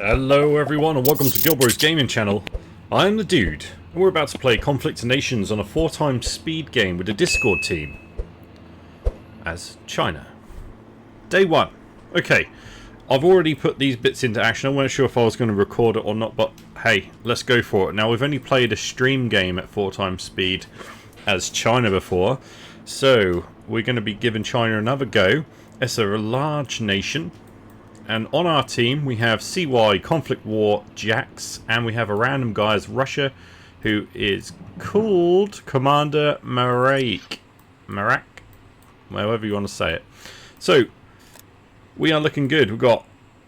Hello everyone and welcome to GilBroz gaming channel. I'm the dude and we're about to play Conflict of Nations on a 4x speed game with the Discord team as China. Day 1. Okay, I've already put these bits into action. I wasn't sure if I was going to record it or not, but hey, let's go for it. Now we've only played a stream game at 4x speed as China before, so we're going to be giving China another go. It's a large nation. And on our team we have CY, Conflict War, Jax, and we have a random guy as Russia who is called Commander Marak, however you want to say it. So, we are looking good. We've got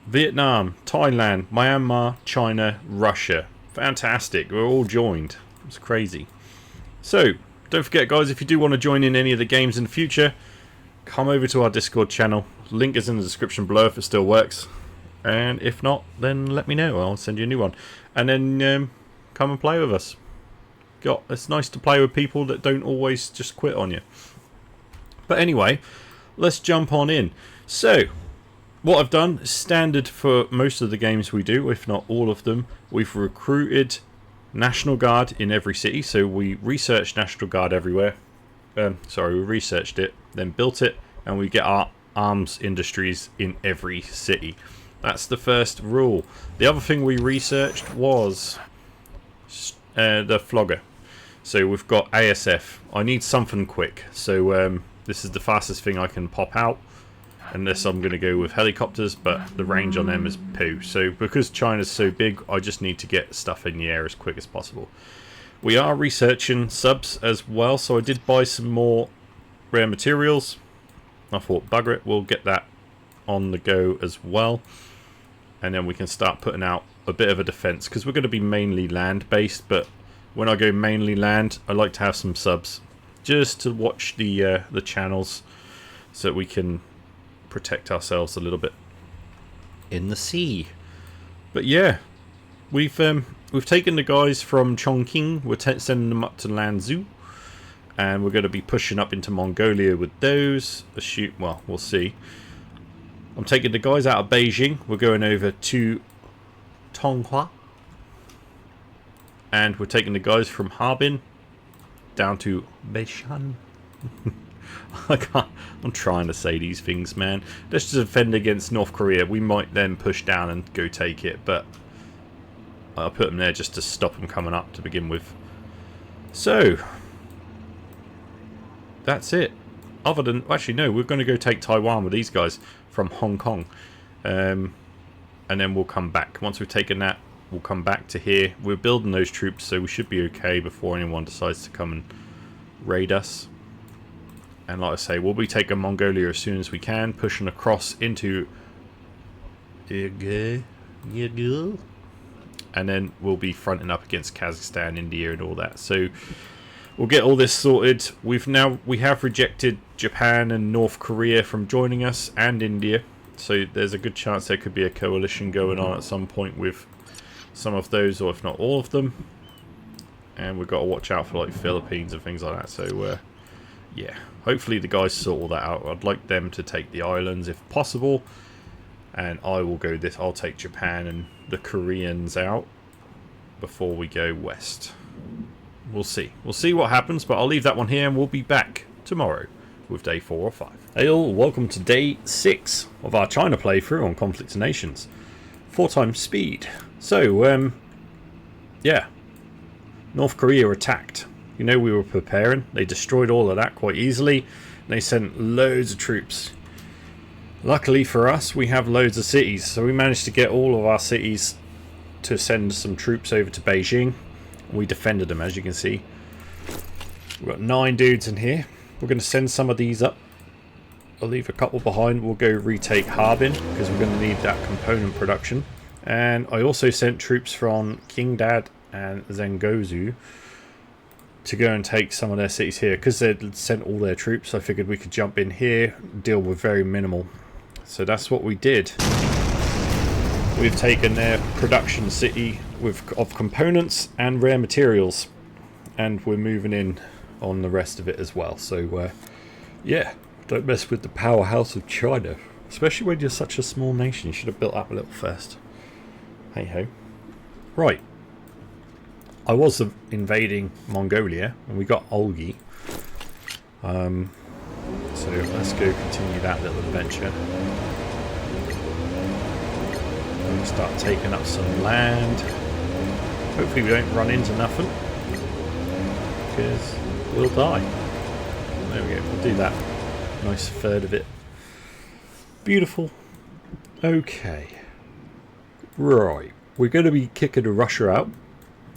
Vietnam, Thailand, Myanmar, China, Russia. Fantastic. We're all joined. It's crazy. So, don't forget guys, if you do want to join in any of the games in the future, come over to our Discord channel. Link is in the description below if it still works, and if not, then let me know. I'll send you a new one, and then come and play with us. It's nice to play with people that don't always just quit on you. But anyway, let's jump on in. So what I've done is standard for most of the games we do, if not all of them. We've recruited National Guard in every city, so we researched National Guard everywhere. We researched it, then built it, and we get our arms industries in every city. That's the first rule. The other thing we researched was the flogger. So we've got ASF. I need something quick, so this is the fastest thing I can pop out, unless I'm going to go with helicopters, but the range on them is poo. So because China's so big, I just need to get stuff in the air as quick as possible. We are researching subs as well, so I did buy some more rare materials. I thought, bugger it, we'll get that on the go as well. And then we can start putting out a bit of a defense, because we're going to be mainly land-based, but when I go mainly land, I like to have some subs, just to watch the channels, so that we can protect ourselves a little bit in the sea. But yeah, we've taken the guys from Chongqing, we're sending them up to Lanzhou. And we're going to be pushing up into Mongolia with those. Well, we'll see. I'm taking the guys out of Beijing. We're going over to Tonghua. And we're taking the guys from Harbin down to Beishan. I'm trying to say these things, man. Let's just defend against North Korea. We might then push down and go take it. But I'll put them there just to stop them coming up to begin with. So that's it. Other than, actually no, we're going to go take Taiwan with these guys from Hong Kong, and then we'll come back. Once we've taken that, we'll come back to here. We're building those troops, so we should be okay before anyone decides to come and raid us. And like I say, we'll be taking Mongolia as soon as we can, pushing across into and then we'll be fronting up against Kazakhstan, India and all that. So we'll get all this sorted. We have rejected Japan and North Korea from joining us, and India. So there's a good chance there could be a coalition going on at some point with some of those, or if not all of them. And we've got to watch out for like Philippines and things like that. So yeah, hopefully the guys sort all that out. I'd like them to take the islands if possible, and I will go this. I'll take Japan and the Koreans out before we go west. We'll see. We'll see what happens, but I'll leave that one here and we'll be back tomorrow with day 4 or 5. Hey all, welcome to day 6 of our China playthrough on Conflict of Nations. 4x speed. So, yeah. North Korea attacked. You know, we were preparing. They destroyed all of that quite easily. They sent loads of troops. Luckily for us, we have loads of cities. So we managed to get all of our cities to send some troops over to Beijing. We defended them, as you can see. We've got 9 dudes in here. We're going to send some of these up. I'll leave a couple behind. We'll go retake Harbin, because we're going to need that component production. And I also sent troops from Qingdad and Zhengzhou to go and take some of their cities here. Because they'd sent all their troops, I figured we could jump in here, deal with very minimal. So that's what we did. We've taken their production city of components and rare materials, and we're moving in on the rest of it as well. So yeah, don't mess with the powerhouse of China, especially when you're such a small nation. You should have built up a little first. Hey ho. Right. I was invading Mongolia and we got Olgi. So let's go continue that little adventure. We'll start taking up some land. Hopefully we don't run into nothing, because we'll die. There we go, we'll do that. Nice third of it. Beautiful. Okay. Right. We're going to be kicking Russia out.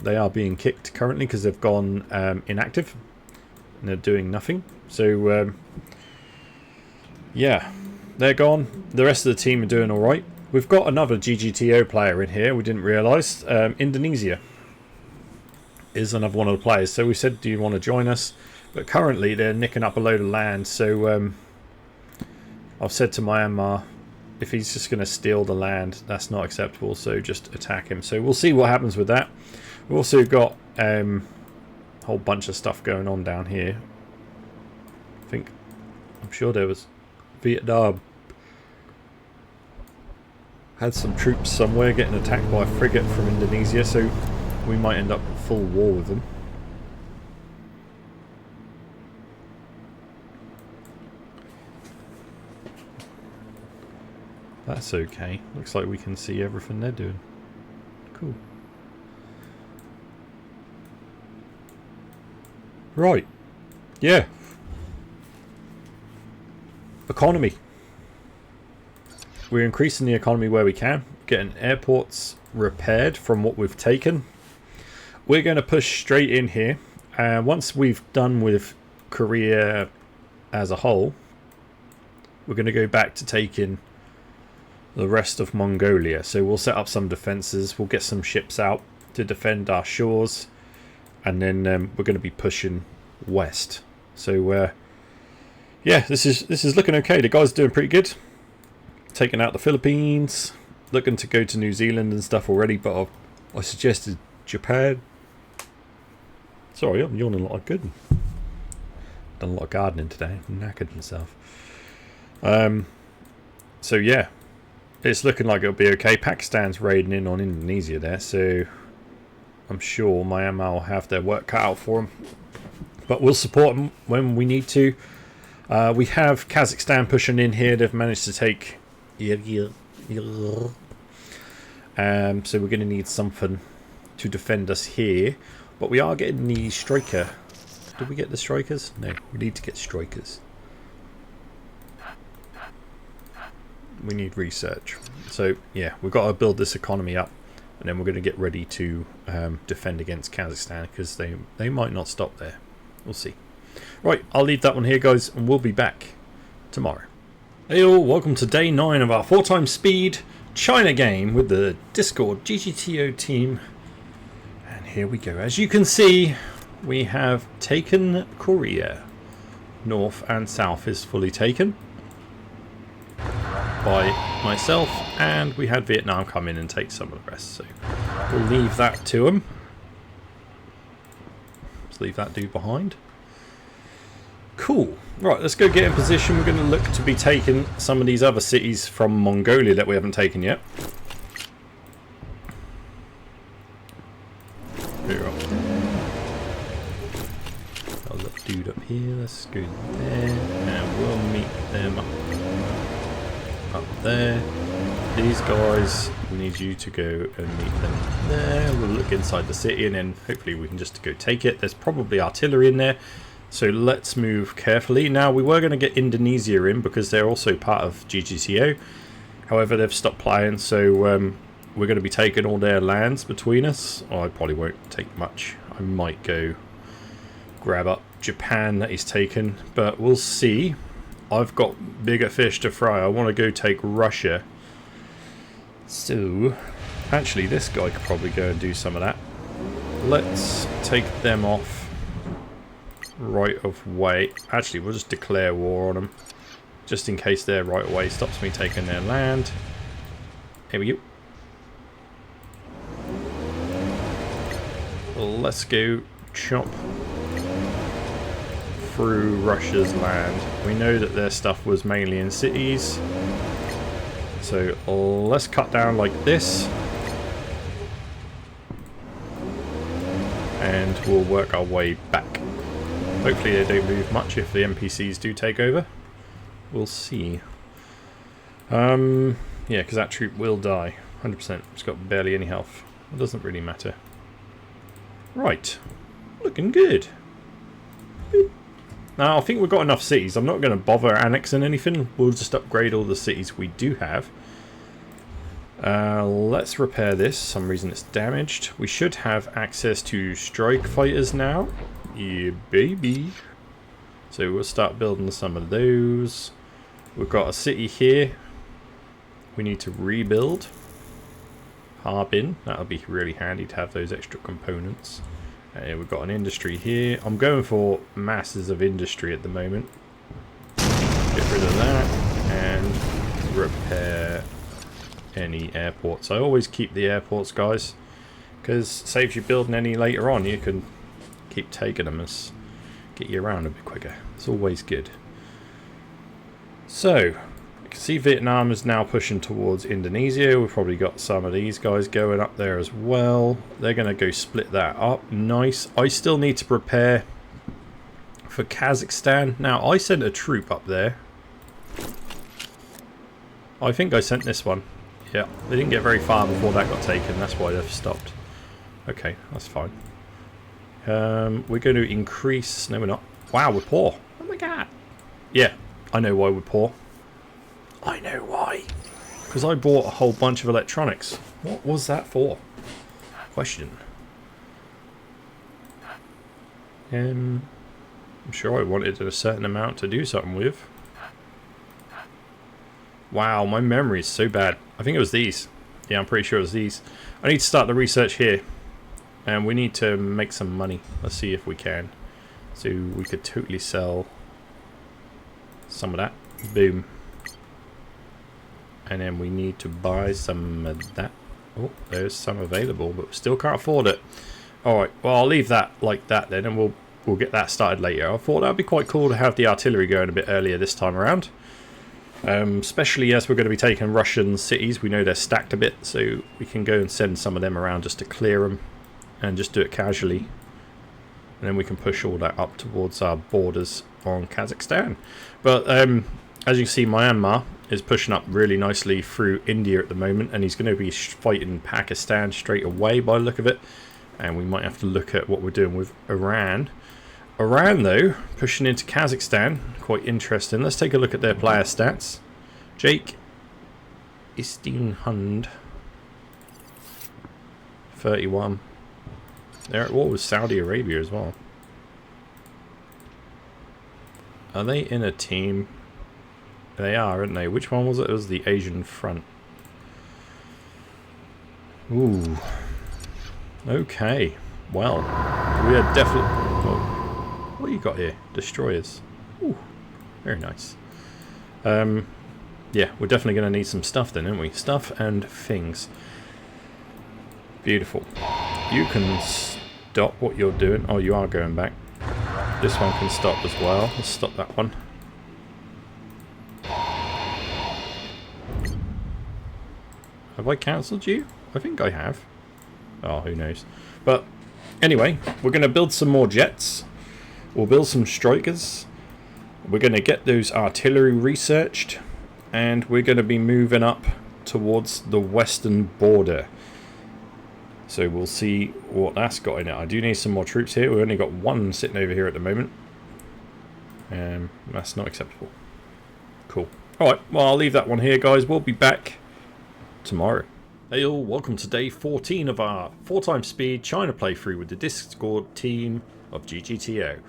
They are being kicked currently because they've gone inactive. And they're doing nothing. So, yeah. They're gone. The rest of the team are doing alright. We've got another GGTO player in here. We didn't realise. Indonesia is another one of the players. So we said, do you want to join us? But currently they're nicking up a load of land. So I've said to Myanmar, if he's just going to steal the land, that's not acceptable. So just attack him. So we'll see what happens with that. We've also got a whole bunch of stuff going on down here. I'm sure there was Vietnam had some troops somewhere getting attacked by a frigate from Indonesia, so we might end up in full war with them. That's okay. Looks like we can see everything they're doing. Cool. Right. Yeah. Economy. We're increasing the economy where we can. Getting airports repaired from what we've taken. We're going to push straight in here. Once we've done with Korea as a whole, we're going to go back to taking the rest of Mongolia. So we'll set up some defences. We'll get some ships out to defend our shores. And then we're going to be pushing west. So yeah, this is looking okay. The guy's doing pretty good. Taking out the Philippines. Looking to go to New Zealand and stuff already, but I suggested Japan. Sorry, I'm yawning like good. Done a lot of gardening today. I'm knackered myself. So yeah, it's looking like it'll be okay. Pakistan's raiding in on Indonesia there, so I'm sure Myanmar will have their work cut out for them. But we'll support them when we need to. We have Kazakhstan pushing in here. They've managed to take... So we're going to need something to defend us here. But we are getting the striker. Did we get the strikers? No, we need to get strikers. We need research. So yeah, we've got to build this economy up. And then we're going to get ready to defend against Kazakhstan, because they might not stop there. We'll see. Right, I'll leave that one here, guys, and we'll be back tomorrow. Hey all, welcome to day 9 of our 4x speed China game with the Discord GGTO team. And here we go. As you can see, we have taken Korea. North and south is fully taken by myself, and we had Vietnam come in and take some of the rest, so we'll leave that to them. Let's leave that dude behind. Cool. Right, let's go get in position. We're going to look to be taking some of these other cities from Mongolia that we haven't taken yet. Here up. Got a little dude up here. Let's go there, and we'll meet them up there. These guys, we need you to go and meet them there. We'll look inside the city, and then hopefully we can just go take it. There's probably artillery in there, so let's move carefully. Now, we were going to get Indonesia in because they're also part of GGTO. However, they've stopped playing, so we're going to be taking all their lands between us. Oh, I probably won't take much. I might go grab up Japan that he's taken, but we'll see. I've got bigger fish to fry. I want to go take Russia. So, actually, this guy could probably go and do some of that. Let's take them off right of way. Actually, we'll just declare war on them, just in case their right of way stops me taking their land. Here we go. Let's go chop through Russia's land. We know that their stuff was mainly in cities, so let's cut down like this. and we'll work our way back. Hopefully they don't move much if the NPCs do take over. We'll see. Yeah, because that troop will die. 100%. It's got barely any health. It doesn't really matter. Right. Looking good. Now, I think we've got enough cities. I'm not going to bother annexing anything. We'll just upgrade all the cities we do have. Let's repair this. For some reason it's damaged. We should have access to strike fighters now. Yeah, baby. So we'll start building some of those. We've got a city here. We need to rebuild. Harbin. That'll be really handy to have those extra components. We've got an industry here. I'm going for masses of industry at the moment. Get rid of that and repair any airports. I always keep the airports, guys, because saves you building any later on. You can keep taking them and get you around a bit quicker. It's always good. So you can see Vietnam is now pushing towards Indonesia. We've probably got some of these guys going up there as well. They're going to go split that up. Nice. I still need to prepare for Kazakhstan. Now, I sent a troop up there. I think I sent this one. Yeah, they didn't get very far before that got taken. That's why they've stopped. Okay, that's fine. We're going to increase... No, we're not. Wow, we're poor. Oh my god. Yeah, I know why we're poor. I know why. Because I bought a whole bunch of electronics. What was that for? Question. I'm sure I wanted a certain amount to do something with. Wow, my memory is so bad. I think it was these. Yeah, I'm pretty sure it was these. I need to start the research here. And we need to make some money. Let's see if we can. So we could totally sell some of that. Boom. And then we need to buy some of that. Oh, there's some available, but we still can't afford it. Alright, well I'll leave that like that then, and we'll get that started later. I thought that would be quite cool to have the artillery going a bit earlier this time around. Especially as we're going to be taking Russian cities. We know they're stacked a bit, so we can go and send some of them around just to clear them. And just do it casually. And then we can push all that up towards our borders on Kazakhstan. But as you can see, Myanmar is pushing up really nicely through India at the moment. And he's going to be fighting Pakistan straight away by the look of it. And we might have to look at what we're doing with Iran. Iran, though, pushing into Kazakhstan. Quite interesting. Let's take a look at their player stats. Jake Istinhund. 31. They're at war with Saudi Arabia as well. Are they in a team? They are, aren't they? Which one was it? It was the Asian front. Ooh. Okay. Well, we are definitely... Oh. What do you got here? Destroyers. Ooh. Very nice. Yeah, we're definitely going to need some stuff then, aren't we? Stuff and things. Beautiful. You can stop what you're doing. Oh, you are going back. This one can stop as well. Let's stop that one. Have I cancelled you? I think I have. Oh, who knows. But anyway, we're going to build some more jets. We'll build some strikers. We're going to get those artillery researched. And we're going to be moving up towards the western border. So we'll see what that's got in it. I do need some more troops here. We've only got one sitting over here at the moment. That's not acceptable. Cool. Alright, well I'll leave that one here, guys. We'll be back tomorrow. Hey all, welcome to day 14 of our 4x speed China playthrough with the Discord team of GGTO.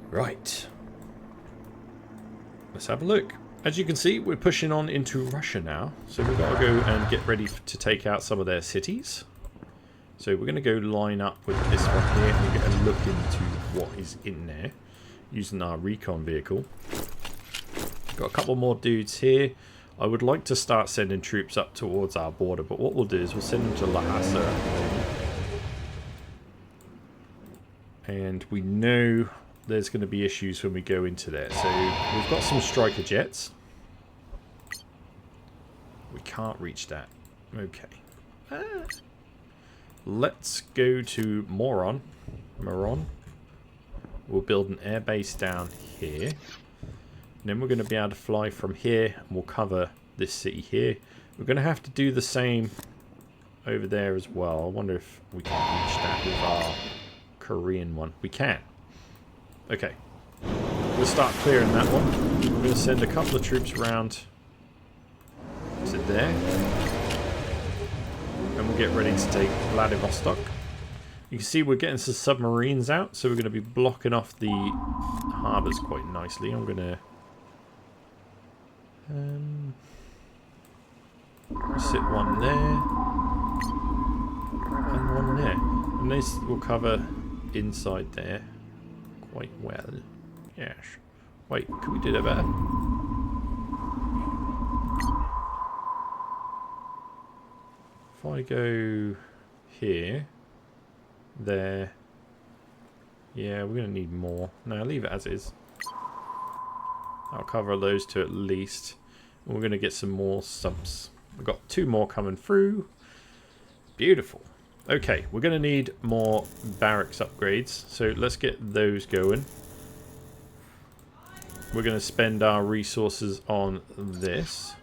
Right. Let's have a look. As you can see, we're pushing on into Russia now. So we've got to go and get ready to take out some of their cities. So we're going to go line up with this one here and get a look into what is in there. Using our recon vehicle. Got a couple more dudes here. I would like to start sending troops up towards our border. But what we'll do is we'll send them to Lhasa. And we know... there's going to be issues when we go into there. So we've got some striker jets. We can't reach that. Okay. let's go to Moron. We'll build an airbase down here. And then we're going to be able to fly from here, and we'll cover this city here. We're going to have to do the same over there as well. I wonder if we can reach that with our Korean one. We can. Okay. We'll start clearing that one. We're going to send a couple of troops around to there. And we'll get ready to take Vladivostok. You can see we're getting some submarines out, so we're going to be blocking off the harbours quite nicely. I'm going to sit one there and one there. And this will cover inside there quite well. Yes. Wait, can we do that better? If I go here, there, yeah, we're going to need more. No, leave it as is. I'll cover those two at least. We're going to get some more subs. We've got 2 more coming through. Beautiful. Okay, we're going to need more barracks upgrades, so let's get those going. We're going to spend our resources on this.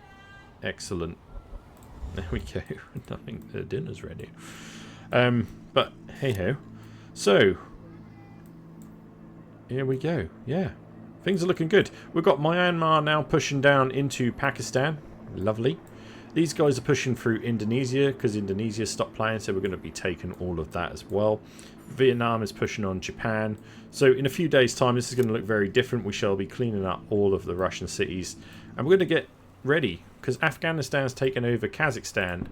Excellent. There we go. I think the dinner's ready. But hey ho. So here we go. Yeah, things are looking good. We've got Myanmar now pushing down into Pakistan. Lovely. These guys are pushing through Indonesia because Indonesia stopped playing, so we're going to be taking all of that as well. Vietnam is pushing on Japan. So in a few days' time, this is going to look very different. We shall be cleaning up all of the Russian cities, and we're going to get ready because Afghanistan's taken over Kazakhstan.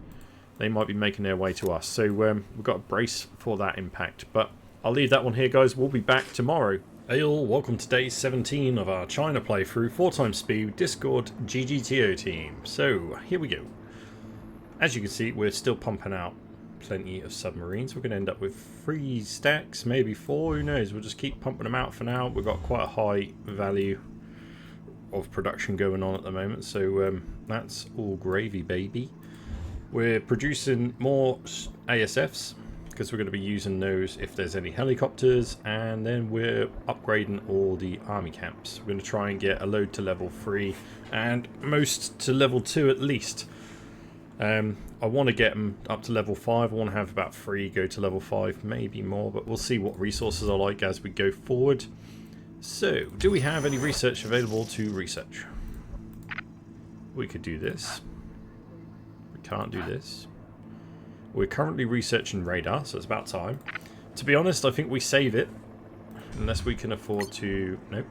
They might be making their way to us, so we've got to brace for that impact. But I'll leave that one here, guys. We'll be back tomorrow. Hey all, welcome to day 17 of our China playthrough, 4x speed Discord GGTO team. So here we go. As you can see, we're still pumping out plenty of submarines. We're going to end up with 3 stacks, maybe 4, who knows. We'll just keep pumping them out for now. We've got quite a high value of production going on at the moment, so that's all gravy, baby. We're producing more ASFs because we're going to be using those if there's any helicopters, and then we're upgrading all the army camps. We're going to try and get a load to level 3 and most to level 2 at least. I want to get them up to level 5. I want to have about 3 go to level 5, maybe more, but we'll see what resources are like as we go forward. So, do we have any research available to research? We could do this. We can't do this. We're currently researching radar, so it's about time. To be honest, I think we save it. Unless we can afford to... Nope.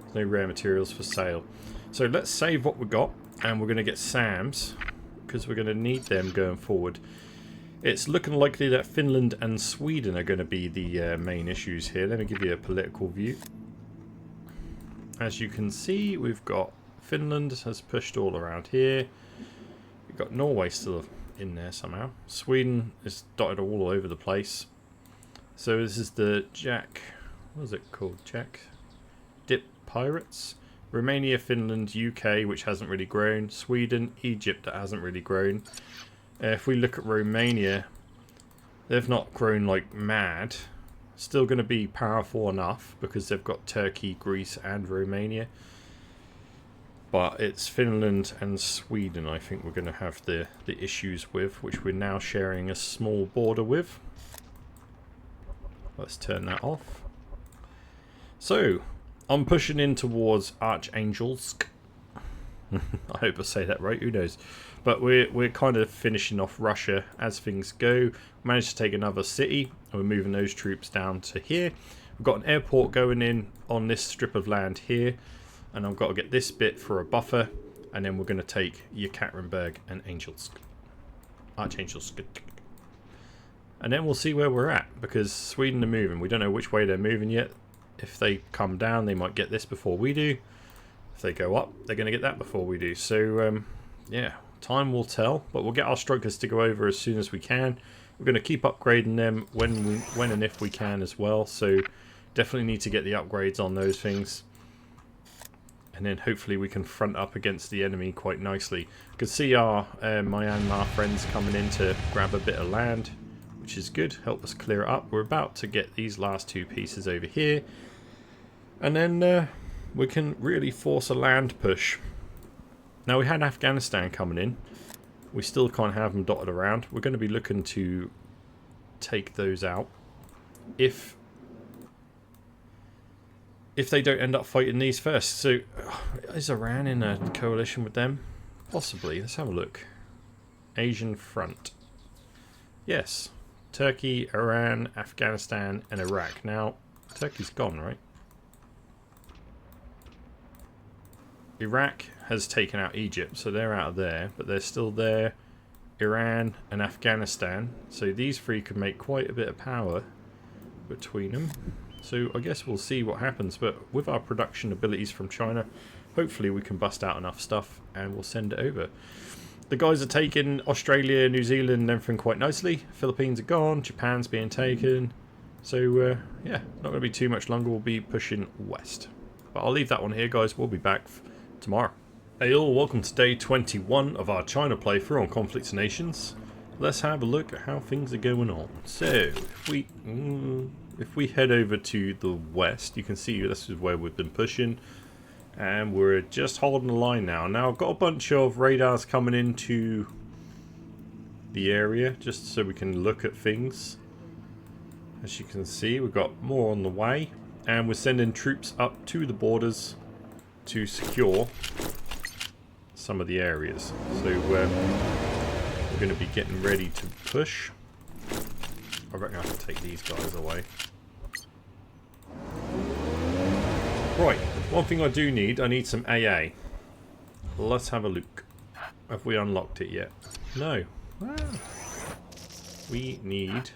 There's no rare materials for sale. So let's save what we got, and we're going to get SAMs, because we're going to need them going forward. It's looking likely that Finland and Sweden are going to be the main issues here. Let me give you a political view. As you can see, we've got Finland has pushed all around here. We've got Norway still in there somehow. Sweden is dotted all over the place. So this is the what is it called? Dip Pirates. Romania, Finland, UK, which hasn't really grown. Sweden, Egypt, that hasn't really grown. If we look at Romania, they've not grown like mad. Still going to be powerful enough because they've got Turkey, Greece and Romania. But it's Finland and Sweden I think we're going to have the issues with, which we're now sharing a small border with. Let's turn that off. So, I'm pushing in towards Archangelsk. I hope I say that right, who knows. But we're kind of finishing off Russia as things go. Managed to take another city, and we're moving those troops down to here. We've got an airport going in on this strip of land here, and I've got to get this bit for a buffer, and then we're going to take Yekaterinburg and Archangelsk. And then we'll see where we're at, because Sweden are moving. We don't know which way they're moving yet. If they come down, they might get this before we do. If they go up, they're going to get that before we do. So, yeah, time will tell. But we'll get our strikers to go over as soon as we can. We're going to keep upgrading them when and if we can as well. So, definitely need to get the upgrades on those things. And then hopefully we can front up against the enemy quite nicely. You can see our Myanmar friends coming in to grab a bit of land. which is good. Help us clear it up. We're about to get these last 2 pieces over here, and then we can really force a land push. Now, we had Afghanistan coming in. We still can't have them dotted around. We're going to be looking to take those out if they don't end up fighting these first. So, is Iran in a coalition with them? Possibly. Let's have a look. Asian front. Yes. Turkey, Iran, Afghanistan, and Iraq. Now, Turkey's gone, right? Iraq has taken out Egypt, so they're out of there, but they're still there. Iran and Afghanistan. So these 3 could make quite a bit of power between them. So I guess we'll see what happens, but with our production abilities from China, hopefully we can bust out enough stuff and we'll send it over. The guys are taking Australia, New Zealand and everything quite nicely. Philippines are gone, Japan's being taken. So yeah, not going to be too much longer. We'll be pushing west. But I'll leave that one here, guys. We'll be back tomorrow. Hey all, welcome to day 21 of our China playthrough on Conflict of Nations. Let's have a look at how things are going on. So, if we head over to the west, you can see this is where we've been pushing. And we're just holding the line now. Now, I've got a bunch of radars coming into the area, just so we can look at things. As you can see, we've got more on the way. And we're sending troops up to the borders to secure some of the areas. So we're going to be getting ready to push. I reckon I can take these guys away. Right, one thing I do need, I need some AA. Let's have a look. Have we unlocked it yet? No. Ah. We need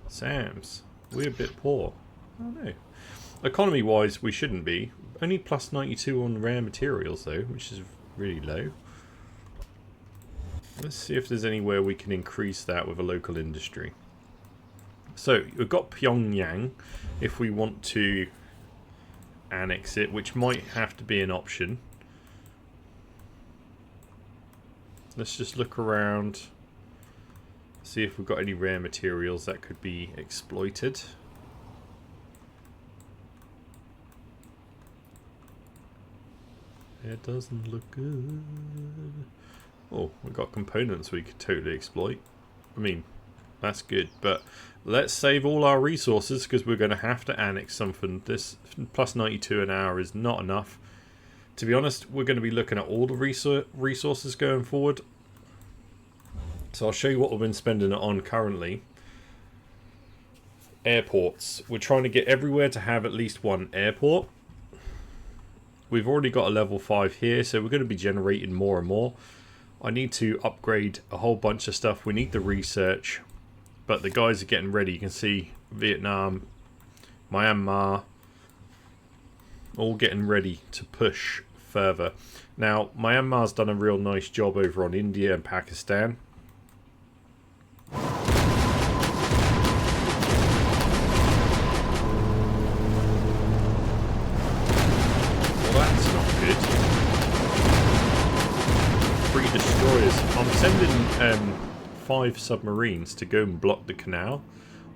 SAMs. We're a bit poor. Oh no. Economy wise we shouldn't be. Only plus 92 on rare materials though, which is really low. Let's see if there's anywhere we can increase that with a local industry. So we've got Pyongyang if we want to annex it, which might have to be an option. Let's just look around, see if we've got any rare materials that could be exploited. It doesn't look good. Oh, we've got components we could totally exploit. I mean, that's good, but let's save all our resources because we're going to have to annex something. This plus 92 an hour is not enough. To be honest, we're going to be looking at all the resources going forward. So I'll show you what we've been spending it on currently. Airports. We're trying to get everywhere to have at least one airport. We've already got a level 5 here, so we're going to be generating more and more. I need to upgrade a whole bunch of stuff. We need the research, but the guys are getting ready. You can see Vietnam, Myanmar, all getting ready to push further. Now, Myanmar's done a real nice job over on India and Pakistan. Destroyers. I'm sending 5 submarines to go and block the canal.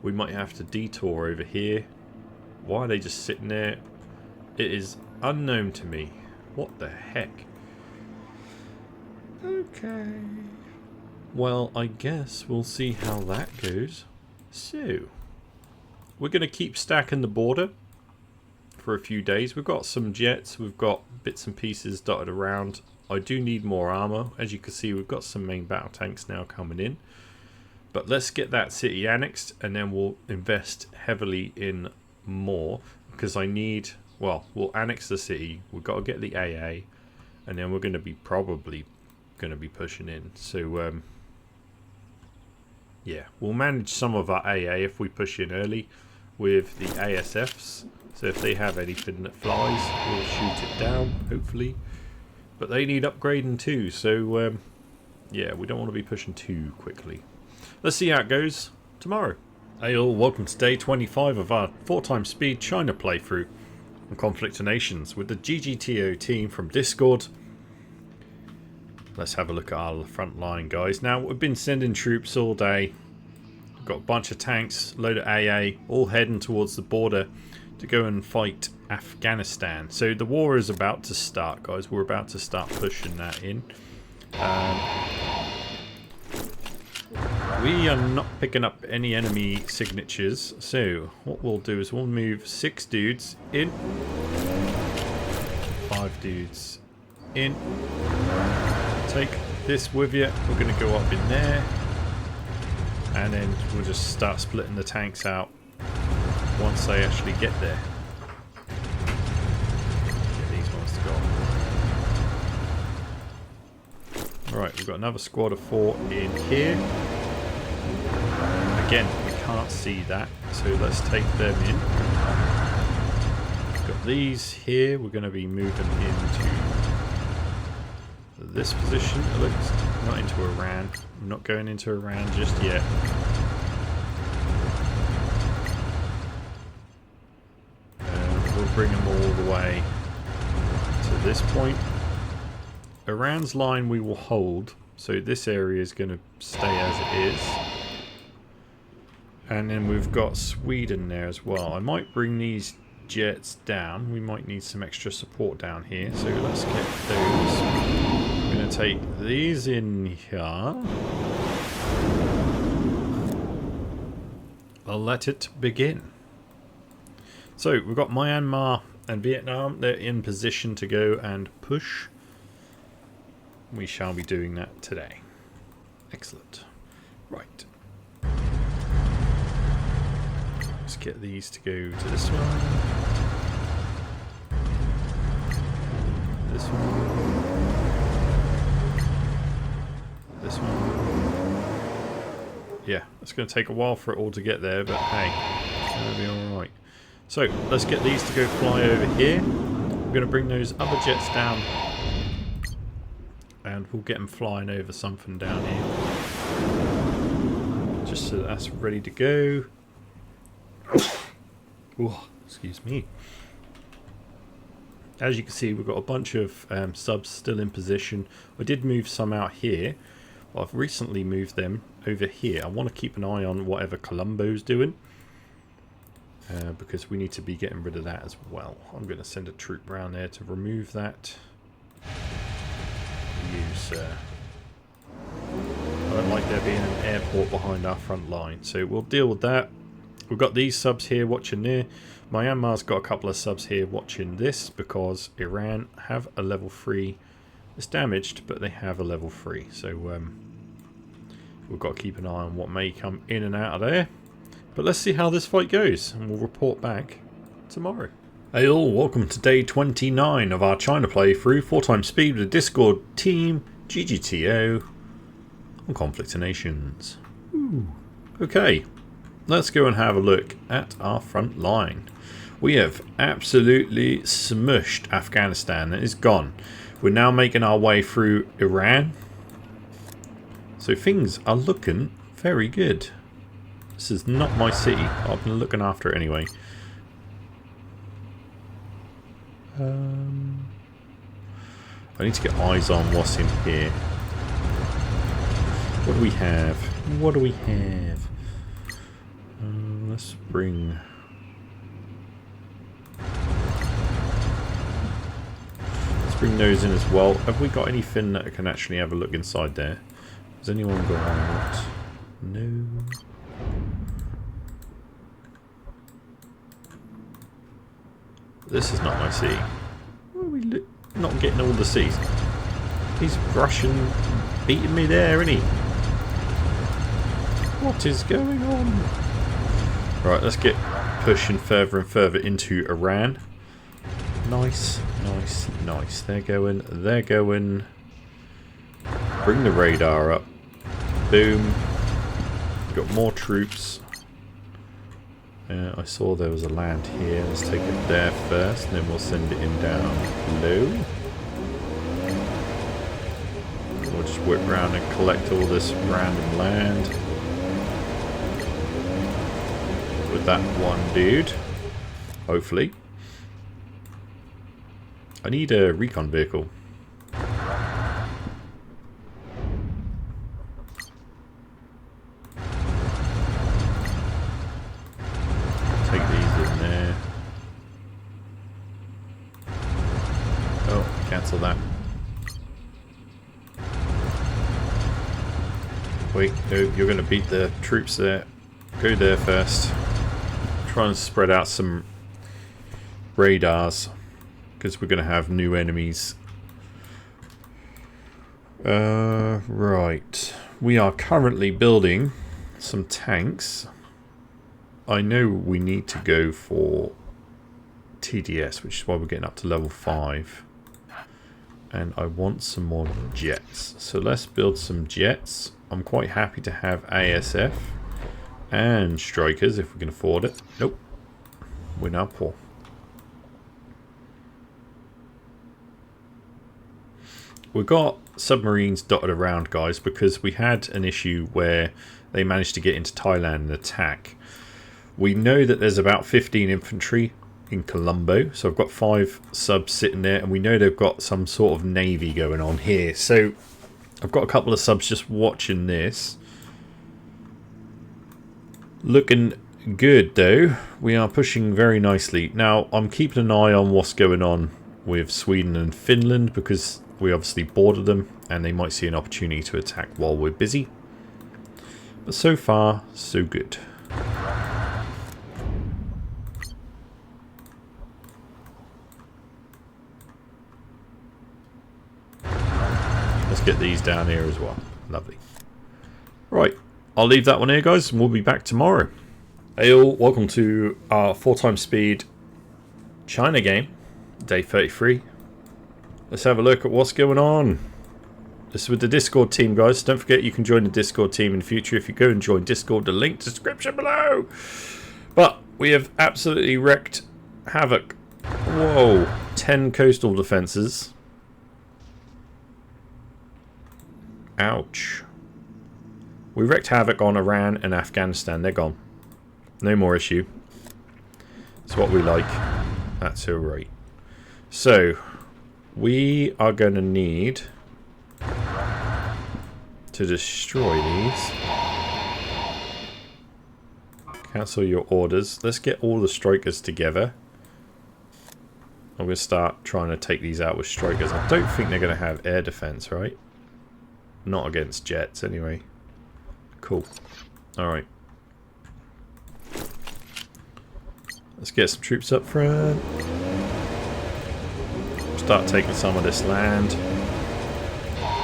We might have to detour over here. Why are they just sitting there? It is unknown to me. What the heck? Okay. Well, I guess we'll see how that goes. So, we're going to keep stacking the border for a few days. We've got some jets. We've got bits and pieces dotted around. I do need more armor. As you can see, we've got some main battle tanks now coming in. But let's get that city annexed and then we'll invest heavily in more. Because I need, well, we'll annex the city. We've got to get the AA. And then we're going to be probably going to be pushing in. So, yeah, we'll manage some of our AA if we push in early with the ASFs. So if they have anything that flies, we'll shoot it down, hopefully. But they need upgrading too, so yeah, we don't want to be pushing too quickly. Let's see how it goes tomorrow. Hey all, welcome to day 25 of our 4x speed China playthrough on Conflict of Nations with the GGTO team from Discord. Let's have a look at our front line, guys. Now, we've been sending troops all day. We've got a bunch of tanks, load of AA, all heading towards the border to go and fight Afghanistan. So the war is about to start, guys. We're about to start pushing that in. We are not picking up any enemy signatures. So what we'll do is we'll move 6 dudes in. 5 dudes in. Take this with you. We're going to go up in there. And then we'll just start splitting the tanks out once they actually get there. Get these ones to go. Alright, we've got another squad of 4 in here. Again, we can't see that, so let's take them in. We've got these here. We're going to be moving into this position. It looks not into Iran. I'm not going into Iran just yet. We'll bring them all the way to this point. Iran's line we will hold, so this area is going to stay as it is. And then we've got Sweden there as well. I might bring these jets down. We might need some extra support down here, so let's get those. I'm going to take these in here. I'll let it begin. So we've got Myanmar and Vietnam. They're in position to go and push. We shall be doing that today. Excellent. Right. Let's get these to go to this one. This one. This one. Yeah, it's going to take a while for it all to get there, but hey, it's going to be alright. So, let's get these to go fly over here. We're going to bring those other jets down. And we'll get them flying over something down here. Just so that's ready to go. Oh, excuse me. As you can see, we've got a bunch of subs still in position. I did move some out here. But I've recently moved them over here. I want to keep an eye on whatever Colombo's doing. Because we need to be getting rid of that as well. I'm going to send a troop around there to remove that. You, sir. I don't like there being an airport behind our front line. So we'll deal with that. We've got these subs here watching there. Myanmar's got a couple of subs here watching this because Iran have a level 3. It's damaged, but they have a level 3. So we've got to keep an eye on what may come in and out of there. But let's see how this fight goes, and we'll report back tomorrow. Hey all, welcome to day 29 of our China playthrough, 4x speed with a Discord team, GGTO, on Conflict of Nations. Ooh. Okay, let's go and have a look at our front line. We have absolutely smushed Afghanistan. It is gone. We're now making our way through Iran. So things are looking very good. This is not my city. I've been looking after it anyway. I need to get eyes on what's in here. What do we have? What do we have? Let's bring... Let's bring those in as well. Have we got anything that can actually have a look inside there? Has anyone got... No... This is not my sea. Why are we not getting all the seas? He's Russian beating me there, isn't he? What is going on? Right, let's get pushing further and further into Iran. Nice, nice, nice. They're going, they're going. Bring the radar up. Boom. We've got more troops. I saw there was a land here. Let's take it there first, and then we'll send it in down below. We'll just whip around and collect all this random land. With that one dude. Hopefully. I need a recon vehicle. cancel that. Wait, no, you're going to beat the troops there. Go there first. Try and spread out some radars, because we're going to have new enemies. Right. We are currently building some tanks. I know we need to go for TDS, which is why we're getting up to level 5. And I want some more jets. So let's build some jets. I'm quite happy to have ASF and strikers if we can afford it. Nope. We're now poor. We've got submarines dotted around, guys, because we had an issue where they managed to get into Thailand and attack. We know that there's about 15 infantry in Colombo, so I've got 5 subs sitting there, and we know they've got some sort of navy going on here. So I've got a couple of subs just watching this. Looking good, though. We are pushing very nicely. Now, I'm keeping an eye on what's going on with Sweden and Finland, because we obviously border them, and they might see an opportunity to attack while we're busy. But so far, so good. Let's get these down here as well. Lovely. Right, I'll leave that one here, guys, and we'll be back tomorrow. Hey all, welcome to our 4x speed China game, day 33. Let's have a look at what's going on. This is with the Discord team, guys. Don't forget you can join the Discord team in the future if you go and join Discord. The link description below. But we have absolutely wreaked havoc. Whoa, 10 coastal defenses. Ouch. We wreaked havoc on Iran and Afghanistan. They're gone. No more issue. It's what we like. That's alright. So, we are going to need to destroy these. Cancel your orders. Let's get all the strikers together. I'm going to start trying to take these out with strikers. I don't think they're going to have air defense, right? Not against jets, anyway. Cool. Alright. Let's get some troops up front. Start taking some of this land.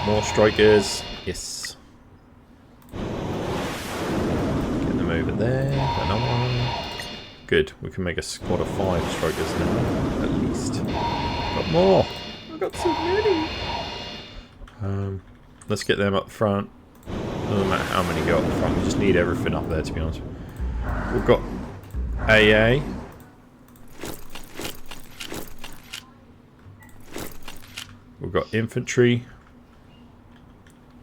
More strikers. Yes. Get them over there. Another one. Good. We can make a squad of 5 strikers now. At least. Got more. I've got so many. Let's get them up front. Doesn't matter how many go up front. We just need everything up there, to be honest. We've got AA. We've got infantry.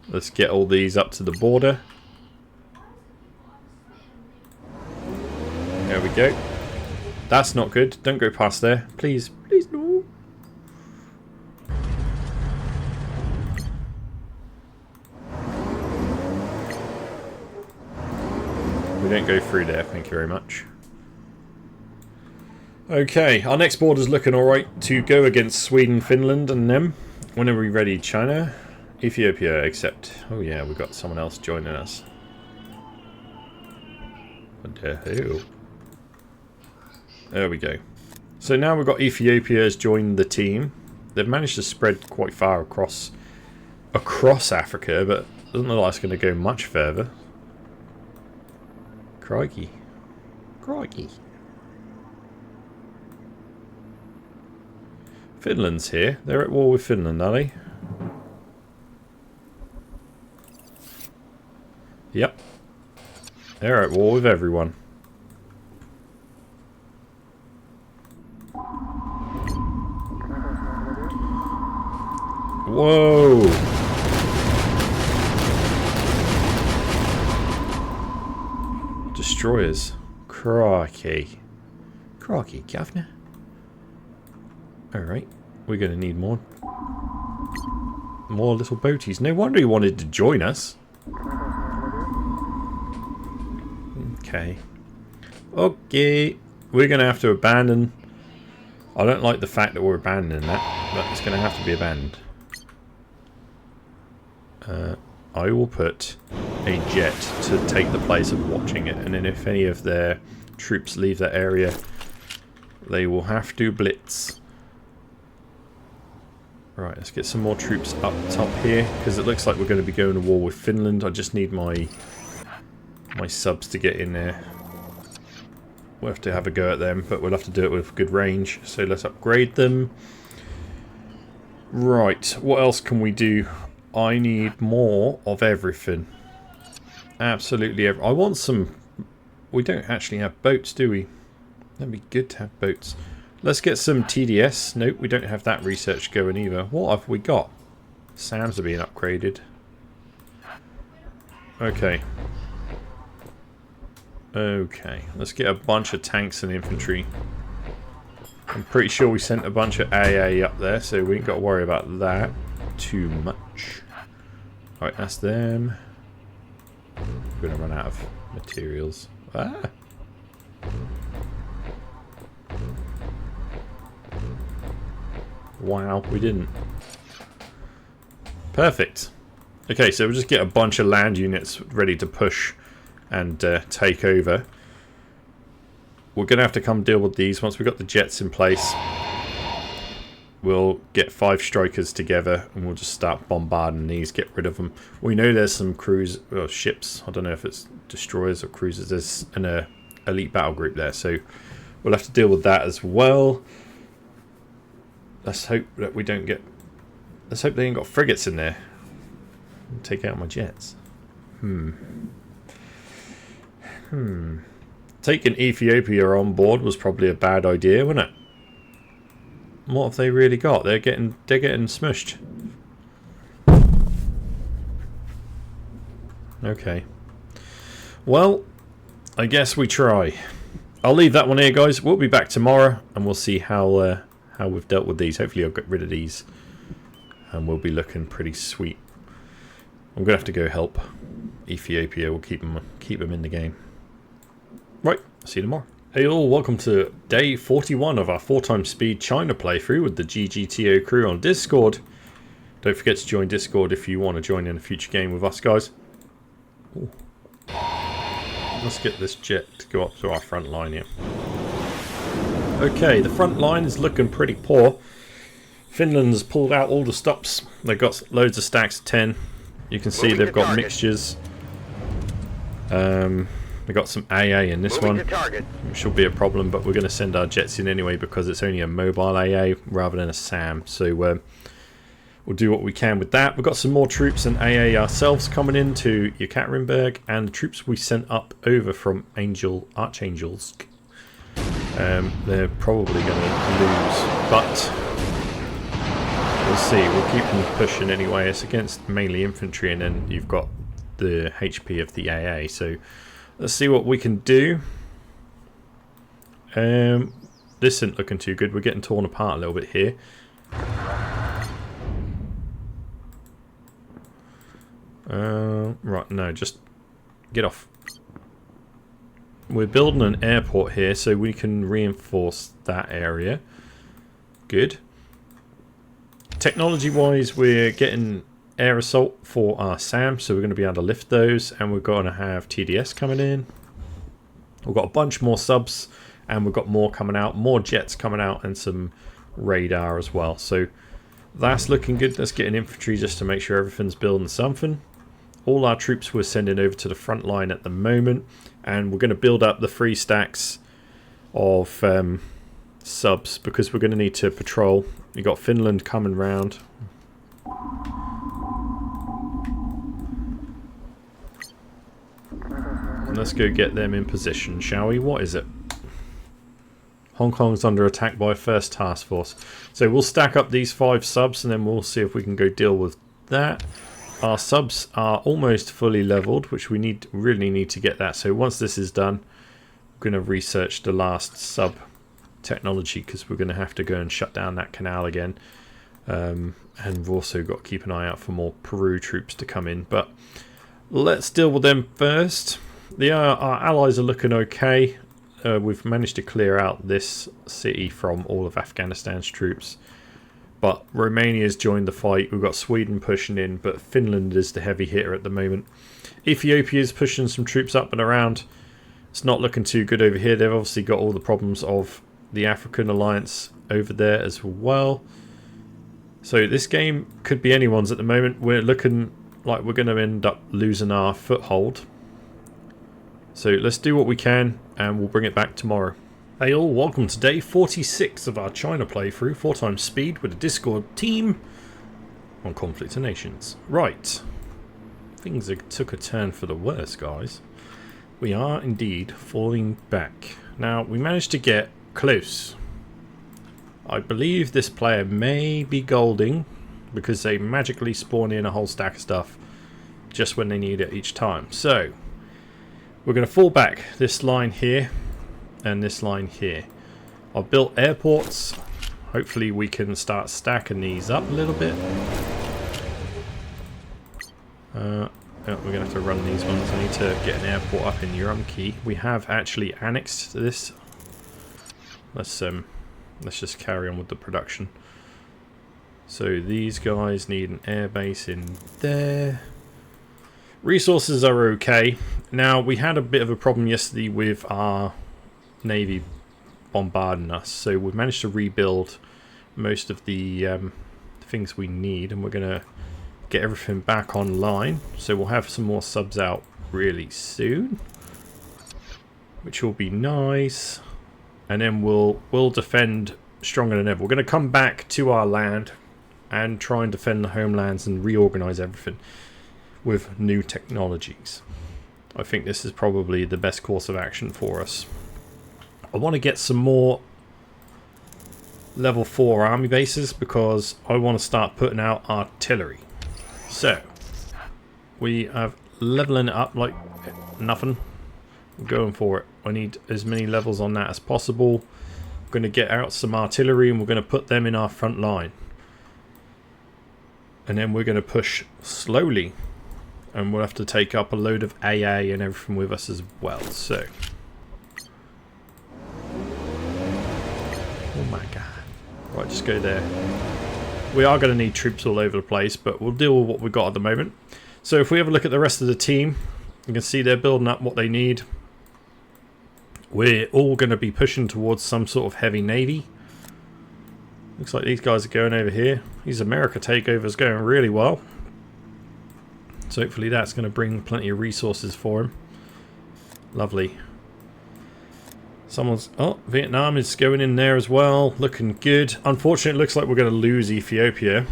Let's get all these up to the border. There we go. That's not good. Don't go past there. Please. Please, no. We don't go through there. Thank you very much. Okay, our next border's looking alright to go against Sweden, Finland and them. When are we ready? China? Ethiopia, except... Oh yeah, we've got someone else joining us. What the hell? There we go. So now we've got Ethiopia has joined the team. They've managed to spread quite far across Africa, but it doesn't look like it's going to go much further. Crikey. Crikey. Finland's here. They're at war with Finland, are they? Yep. They're at war with everyone. Whoa! Destroyers. Crikey. Crikey, governor. Alright, we're going to need more little boaties. No wonder he wanted to join us. Okay. Okay, we're going to have to abandon I don't like the fact that we're abandoning that, but it's going to have to be abandoned. I will put a jet to take the place of watching it, and then if any of their troops leave that area, they will have to blitz. Right, let's get some more troops up top here, because it looks like we're going to be going to war with Finland. I just need my subs to get in there. We'll have to have a go at them, but we'll have to do it with good range. So let's upgrade them. Right, what else can we do? I need more of everything. Absolutely I want some... We don't actually have boats, do we? That'd be good to have boats. Let's get some TDS. Nope, we don't have that research going either. What have we got? SAMs are being upgraded. Okay. Okay, let's get a bunch of tanks and infantry. I'm pretty sure we sent a bunch of AA up there, so we ain't got to worry about that too much. Alright, that's them. We're going to run out of materials. Ah! Wow, we didn't. Perfect. Okay, so we'll just get a bunch of land units ready to push and take over. We're going to have to come deal with these. Once we've got the jets in place, we'll get 5 strikers together and we'll just start bombarding these, get rid of them. We know there's some ships. I don't know if it's destroyers or cruisers. There's an elite battle group there, so we'll have to deal with that as well. Let's hope that we don't get... Let's hope they ain't got frigates in there. Take out my jets. Taking Ethiopia on board was probably a bad idea, wasn't it? What have they really got? They're getting smushed. Okay. Well, I guess we try. I'll leave that one here, guys. We'll be back tomorrow, and we'll see how we've dealt with these. Hopefully, I'll get rid of these, and we'll be looking pretty sweet. I'm gonna have to go help Ethiopia. We'll keep them in the game. Right. See you tomorrow. Hey all, welcome to day 41 of our 4x speed China playthrough with the GGTO crew on Discord. Don't forget to join Discord if you want to join in a future game with us, guys. Ooh. Let's get this jet to go up to our front line here. Okay, the front line is looking pretty poor. Finland's pulled out all the stops. They've got loads of stacks of 10. You can see they've got mixtures. We've got some AA in this one, which will be a problem, but we're going to send our jets in anyway because it's only a mobile AA rather than a SAM. So we'll do what we can with that. We've got some more troops and AA ourselves coming in to Yekaterinburg, and the troops we sent up over from Archangels. They're probably going to lose, but we'll see. We'll keep them pushing anyway. It's against mainly infantry, and then you've got the HP of the AA. So let's see what we can do. This isn't looking too good. We're getting torn apart a little bit here. Right, no, just get off. We're building an airport here so we can reinforce that area. Good. Technology-wise, we're getting air assault for our SAM, so we're going to be able to lift those, and we're going to have TDS coming in. We've got a bunch more subs, and we've got more coming out, more jets coming out, and some radar as well. So that's looking good. Let's get an infantry just to make sure everything's building something. All our troops we're sending over to the front line at the moment, and we're going to build up the 3 stacks of subs because we're going to need to patrol. We've got Finland coming round. Let's go get them in position, shall we? What is it? Hong Kong's under attack by First Task Force. So we'll stack up these 5 subs and then we'll see if we can go deal with that. Our subs are almost fully leveled, which we really need to get that. So once this is done, we're going to research the last sub technology because we're going to have to go and shut down that canal again. And we've also got to keep an eye out for more Peru troops to come in. But let's deal with them first. Our allies are looking okay. we've managed to clear out this city from all of Afghanistan's troops. But Romania's joined the fight. We've got Sweden pushing in, but Finland is the heavy hitter at the moment. Ethiopia's pushing some troops up and around. It's not looking too good over here. They've obviously got all the problems of the African alliance over there as well. So this game could be anyone's at the moment. We're looking like we're going to end up losing our foothold. So let's do what we can and we'll bring it back tomorrow. Hey all, welcome to day 46 of our China playthrough, 4x speed with a Discord team on Conflict of Nations. Right, things took a turn for the worse, guys. We are indeed falling back. Now, we managed to get close. I believe this player may be golding because they magically spawn in a whole stack of stuff just when they need it each time. So, we're going to fall back this line here and this line here. I've built airports. Hopefully we can start stacking these up a little bit. We're going to have to run these ones. I need to get an airport up in Urumqi. We have actually annexed this. Let's just carry on with the production. So these guys need an airbase in there. Resources are okay. Now, we had a bit of a problem yesterday with our Navy bombarding us, so we've managed to rebuild most of the things we need, and we're going to get everything back online. So we'll have some more subs out really soon, which will be nice, and then we'll defend stronger than ever. We're going to come back to our land and try and defend the homelands and reorganize everything with new technologies. I think this is probably the best course of action for us. I want to get some more level 4 army bases because I want to start putting out artillery. So, we have leveling it up like nothing. We're going for it. I need as many levels on that as possible. I'm going to get out some artillery and we're going to put them in our front line. And then we're going to push slowly. And we'll have to take up a load of AA and everything with us as well. So, oh my god. Right, just go there. We are going to need troops all over the place, but we'll deal with what we've got at the moment. So if we have a look at the rest of the team, you can see they're building up what they need. We're all going to be pushing towards some sort of heavy navy. Looks like these guys are going over here. These America takeovers going really well. So hopefully that's going to bring plenty of resources for him. Lovely. Oh, Vietnam is going in there as well. Looking good. Unfortunately, it looks like we're going to lose Ethiopia.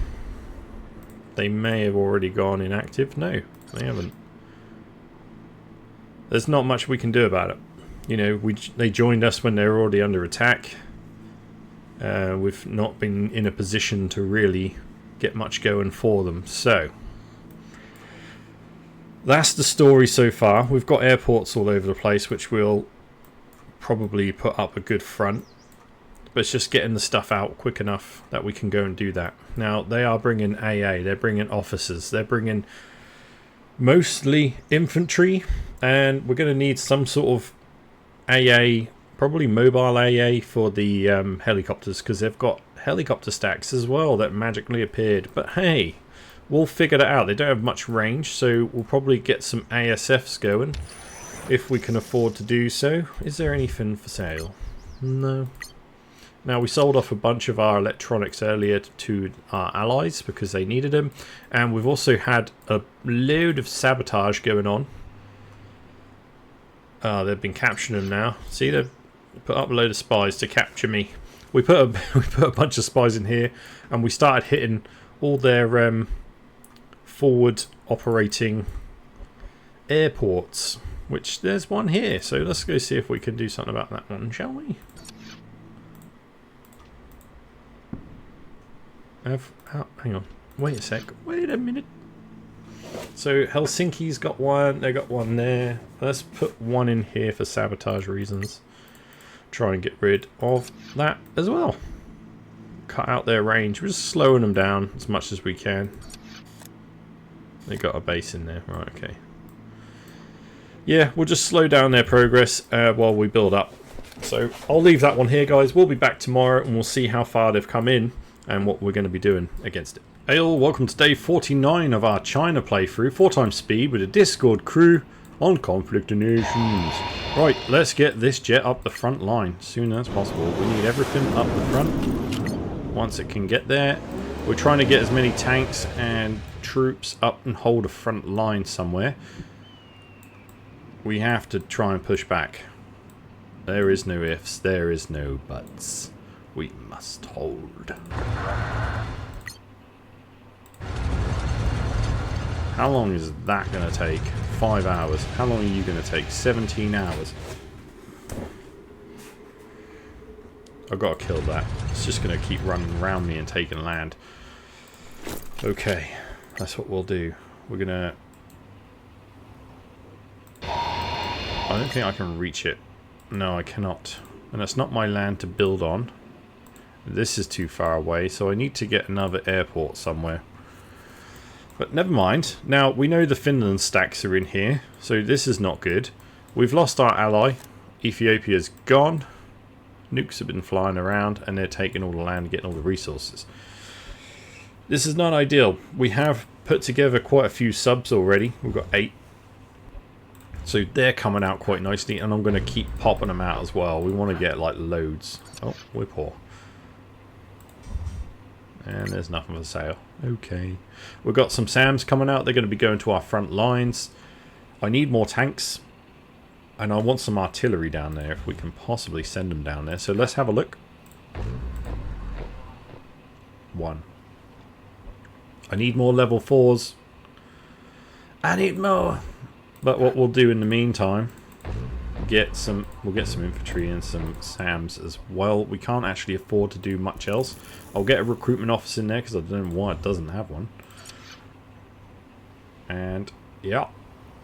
They may have already gone inactive. No, they haven't. There's not much we can do about it. You know, they joined us when they were already under attack. We've not been in a position to really get much going for them. So, that's the story so far. We've got airports all over the place, which we'll probably put up a good front, but it's just getting the stuff out quick enough that we can go and do that. Now they are bringing AA, they're bringing officers, they're bringing mostly infantry, and we're going to need some sort of AA, probably mobile AA for the helicopters, because they've got helicopter stacks as well that magically appeared. But hey, we'll figure that out. They don't have much range, so we'll probably get some ASFs going if we can afford to do so. Is there anything for sale? No. Now, we sold off a bunch of our electronics earlier to our allies because they needed them. And we've also had a load of sabotage going on. They've been capturing them now. See, they've put up a load of spies to capture me. We put a bunch of spies in here, and we started hitting all their forward operating airports. Which there's one here, so let's go see if we can do something about that one, shall we? Hang on, wait a sec, wait a minute. So Helsinki's got one, they got one there. Let's put one in here for sabotage reasons. Try and get rid of that as well. Cut out their range, we're just slowing them down as much as we can. They got a base in there, right, okay. Yeah, we'll just slow down their progress while we build up. So I'll leave that one here, guys. We'll be back tomorrow and we'll see how far they've come in and what we're going to be doing against it. Hey all, welcome to day 49 of our China playthrough, 4x speed with a Discord crew on Conflict of Nations. Right, let's get this jet up the front line as soon as possible. We need everything up the front once it can get there. We're trying to get as many tanks and troops up and hold a front line somewhere. We have to try and push back. There is no ifs, there is no buts. We must hold. How long is that going to take? 5 hours. How long are you going to take? 17 hours. I've got to kill that. It's just going to keep running around me and taking land. Okay, that's what we'll do. We're going to... I don't think I can reach it. No, I cannot. And that's not my land to build on. This is too far away, so I need to get another airport somewhere. But never mind. Now, we know the Finland stacks are in here, so this is not good. We've lost our ally. Ethiopia's gone. Nukes have been flying around, and they're taking all the land and getting all the resources. This is not ideal. We have put together quite a few subs already. We've got 8. So they're coming out quite nicely, and I'm going to keep popping them out as well. We want to get, like, loads. Oh, we're poor. And there's nothing for sale. Okay. We've got some SAMs coming out. They're going to be going to our front lines. I need more tanks. And I want some artillery down there if we can possibly send them down there. So let's have a look. 1. I need more level 4s. I need more. But what we'll do in the meantime, we'll get some infantry and some SAMs as well. We can't actually afford to do much else. I'll get a recruitment office in there because I don't know why it doesn't have one. And yeah,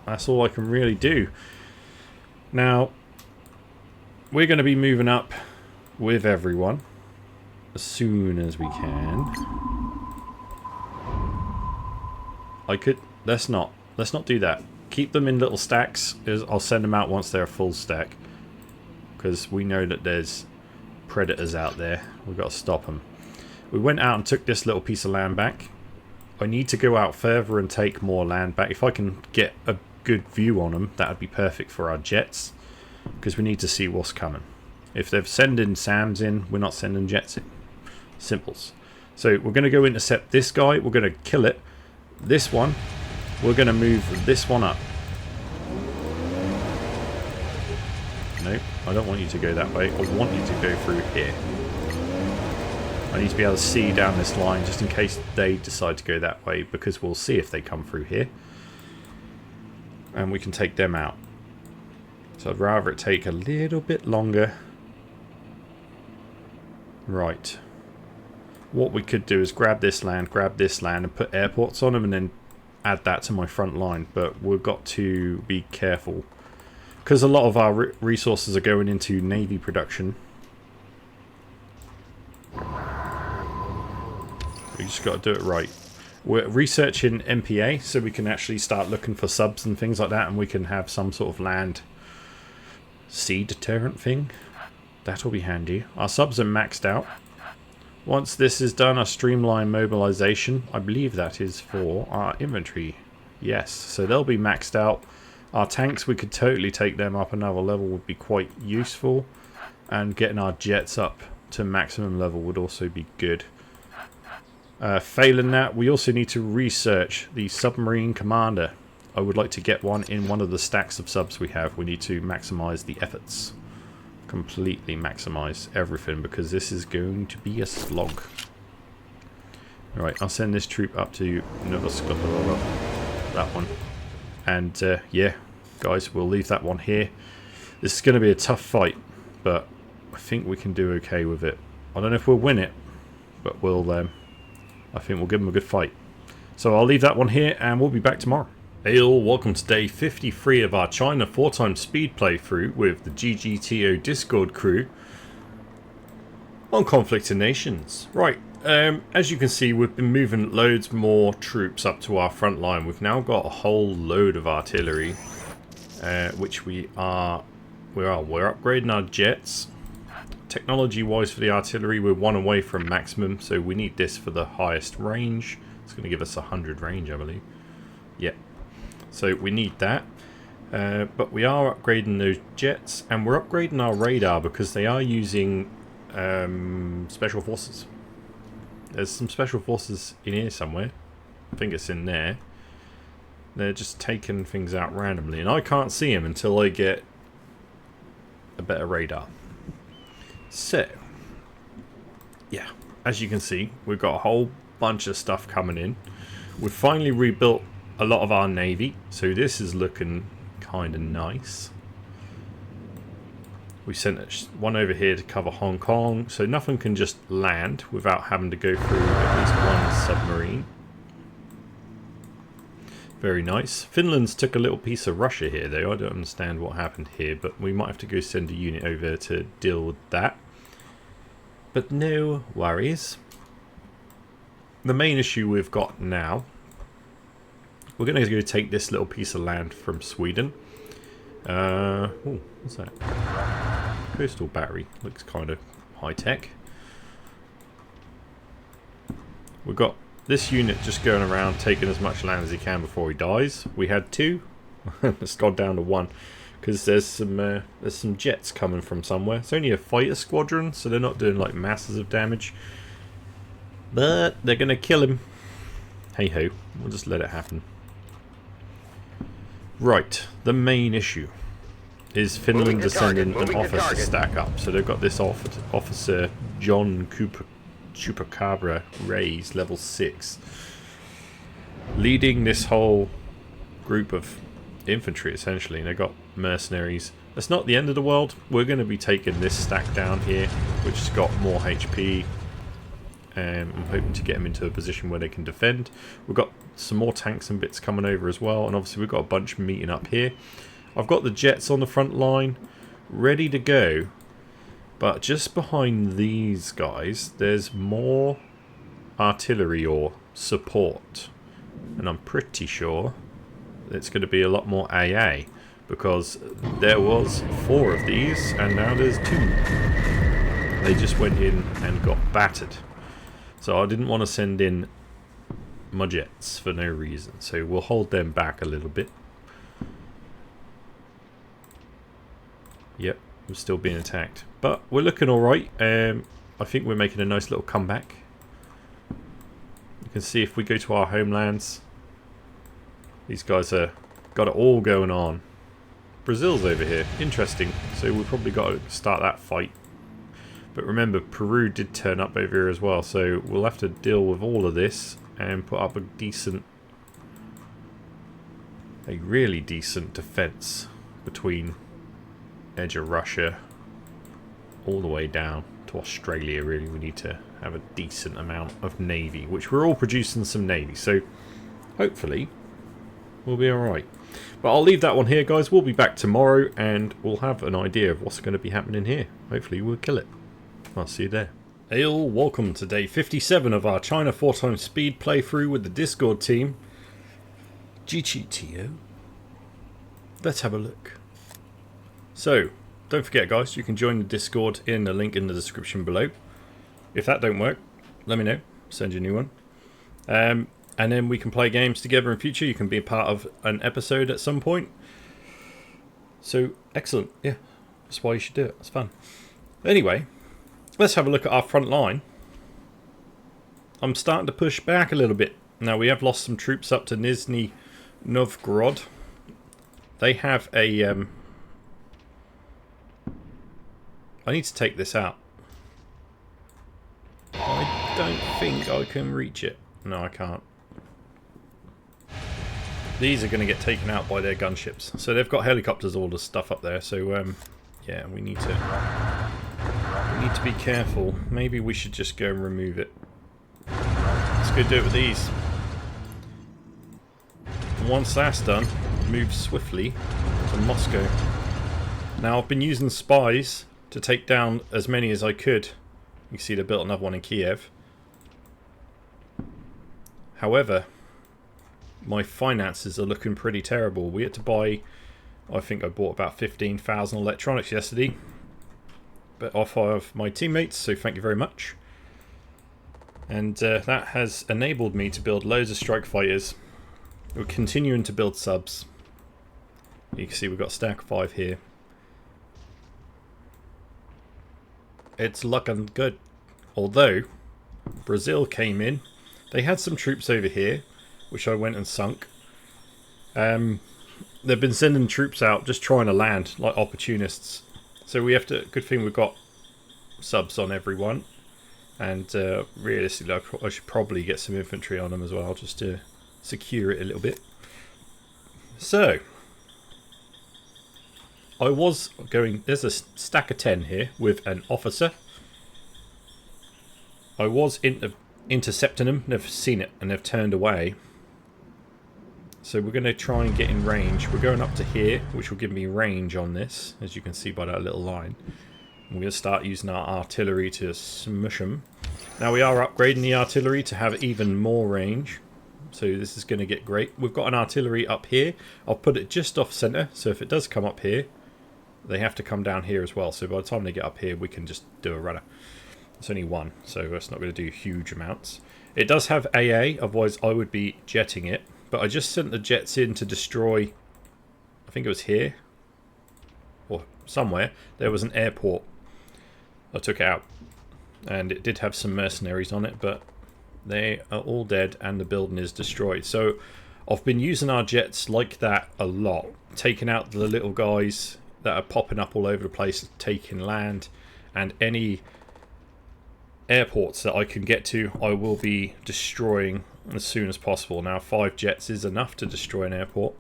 that's all I can really do. Now, we're going to be moving up with everyone as soon as we can. Let's not do that. Keep them in little stacks. I'll send them out once they're a full stack. Because we know that there's predators out there. We've got to stop them. We went out and took this little piece of land back. I need to go out further and take more land back. If I can get a good view on them, that would be perfect for our jets. Because we need to see what's coming. If they're sending SAMs in, we're not sending jets in. Simples. So we're going to go intercept this guy. We're going to kill it. This one. We're going to move this one up. Nope, I don't want you to go that way. I want you to go through here. I need to be able to see down this line just in case they decide to go that way, because we'll see if they come through here. And we can take them out. So I'd rather it take a little bit longer. Right. What we could do is grab this land, and put airports on them, and then add that to my front line. But we've got to be careful because a lot of our resources are going into navy production. We just got to do it right. We're researching MPA so we can actually start looking for subs and things like that, and we can have some sort of land sea deterrent thing. That'll be handy. Our subs are maxed out. Once this is done, our streamline mobilization, I believe that is for our infantry. Yes, so they'll be maxed out. Our tanks, we could totally take them up another level, would be quite useful. And getting our jets up to maximum level would also be good. Failing that, we also need to research the submarine commander. I would like to get one in one of the stacks of subs we have. We need to maximize the efforts. Completely maximize everything because this is going to be a slog. Alright, I'll send this troop up to Naval, that one. And yeah, guys, we'll leave that one here. This is going to be a tough fight, but I think we can do okay with it. I don't know if we'll win it, but we'll I think we'll give them a good fight. So I'll leave that one here and we'll be back tomorrow. Hey all, welcome to day 53 of our China 4x speed playthrough with the GGTO Discord crew on Conflict of Nations. Right, as you can see, we've been moving loads more troops up to our front line. We've now got a whole load of artillery, which we're We're upgrading our jets. Technology-wise for the artillery, we're 1 away from maximum, so we need this for the highest range. It's going to give us 100 range, I believe. Yeah. So we need that. But we are upgrading those jets, and we're upgrading our radar because they are using special forces. There's some special forces in here somewhere. I think it's in there. They're just taking things out randomly, and I can't see them until I get a better radar. So, yeah, as you can see, we've got a whole bunch of stuff coming in. We've finally rebuilt a lot of our navy, so this is looking kind of nice. We sent one over here to cover Hong Kong, so nothing can just land without having to go through at least one submarine. Very nice. Finland's took a little piece of Russia here, though. I don't understand what happened here, but we might have to go send a unit over to deal with that. But no worries. The main issue we've got now, we're going to go take this little piece of land from Sweden. Oh, what's that? Coastal battery. Looks kind of high-tech. We've got this unit just going around taking as much land as he can before he dies. We had 2. It's gone down to 1 because there's some jets coming from somewhere. It's only a fighter squadron, so they're not doing like masses of damage. But they're going to kill him. Hey ho, we'll just let it happen. Right, the main issue is Finland are sending an officer stack up. So they've got this officer John Chupacabra Rays, level 6, leading this whole group of infantry essentially, and they've got mercenaries. That's not the end of the world. We're going to be taking this stack down here, which has got more HP. I'm hoping to get them into a position where they can defend. We've got some more tanks and bits coming over as well, and obviously we've got a bunch meeting up here. I've got the jets on the front line ready to go, but just behind these guys there's more artillery or support, and I'm pretty sure it's going to be a lot more AA, because there was 4 of these and now there's 2. They just went in and got battered. So I didn't want to send in my jets for no reason, so we'll hold them back a little bit. Yep, we're still being attacked, but we're looking alright. I think we're making a nice little comeback. You can see if we go to our homelands, these guys are got it all going on. Brazil's over here, interesting, so we've probably got to start that fight. But remember, Peru did turn up over here as well, so we'll have to deal with all of this and put up a really decent defense between edge of Russia all the way down to Australia. Really, we need to have a decent amount of navy, which we're all producing some navy, so hopefully we'll be alright. But I'll leave that one here, guys. We'll be back tomorrow and we'll have an idea of what's going to be happening here. Hopefully we'll kill it. I'll see you there. Hey all, welcome to day 57 of our China 4x speed playthrough with the Discord team. GGTO. Let's have a look. So, don't forget guys, you can join the Discord in the link in the description below. If that don't work, let me know. Send you a new one. And then we can play games together in future. You can be a part of an episode at some point. So, excellent. Yeah, that's why you should do it. It's fun. Anyway, let's have a look at our front line. I'm starting to push back a little bit. Now, we have lost some troops up to Nizhny Novgorod. They have a... I need to take this out. I don't think I can reach it. No, I can't. These are going to get taken out by their gunships. So they've got helicopters, all the stuff up there. So, yeah, we need to be careful. Maybe we should just go and remove it. Let's go do it with these. And once that's done, move swiftly to Moscow. Now, I've been using spies to take down as many as I could. You can see they built another one in Kiev. However, my finances are looking pretty terrible. We had to buy I think I bought about 15,000 electronics yesterday, but off of my teammates, so thank you very much. And that has enabled me to build loads of strike fighters. We're continuing to build subs. You can see we've got stack 5 here. It's looking good. Although Brazil came in, they had some troops over here, which I went and sunk. They've been sending troops out, just trying to land like opportunists. So we have to. Good thing we've got subs on everyone, and realistically, I should probably get some infantry on them as well, just to secure it a little bit. So I was going. There's a stack of 10 here with an officer. I was intercepting them. They've seen it and they've turned away. So we're going to try and get in range. We're going up to here, which will give me range on this, as you can see by that little line. And we're going to start using our artillery to smush them. Now we are upgrading the artillery to have even more range. So this is going to get great. We've got an artillery up here. I'll put it just off center. So if it does come up here, they have to come down here as well. So by the time they get up here, we can just do a runner. It's only one, so it's not going to do huge amounts. It does have AA, otherwise I would be jetting it. But I just sent the jets in to destroy, I think it was here, or somewhere. There was an airport. I took it out. And it did have some mercenaries on it, but they are all dead and the building is destroyed. So I've been using our jets like that a lot. Taking out the little guys that are popping up all over the place, taking land, and any airports that I can get to, I will be destroying as soon as possible. Now 5 jets is enough to destroy an airport,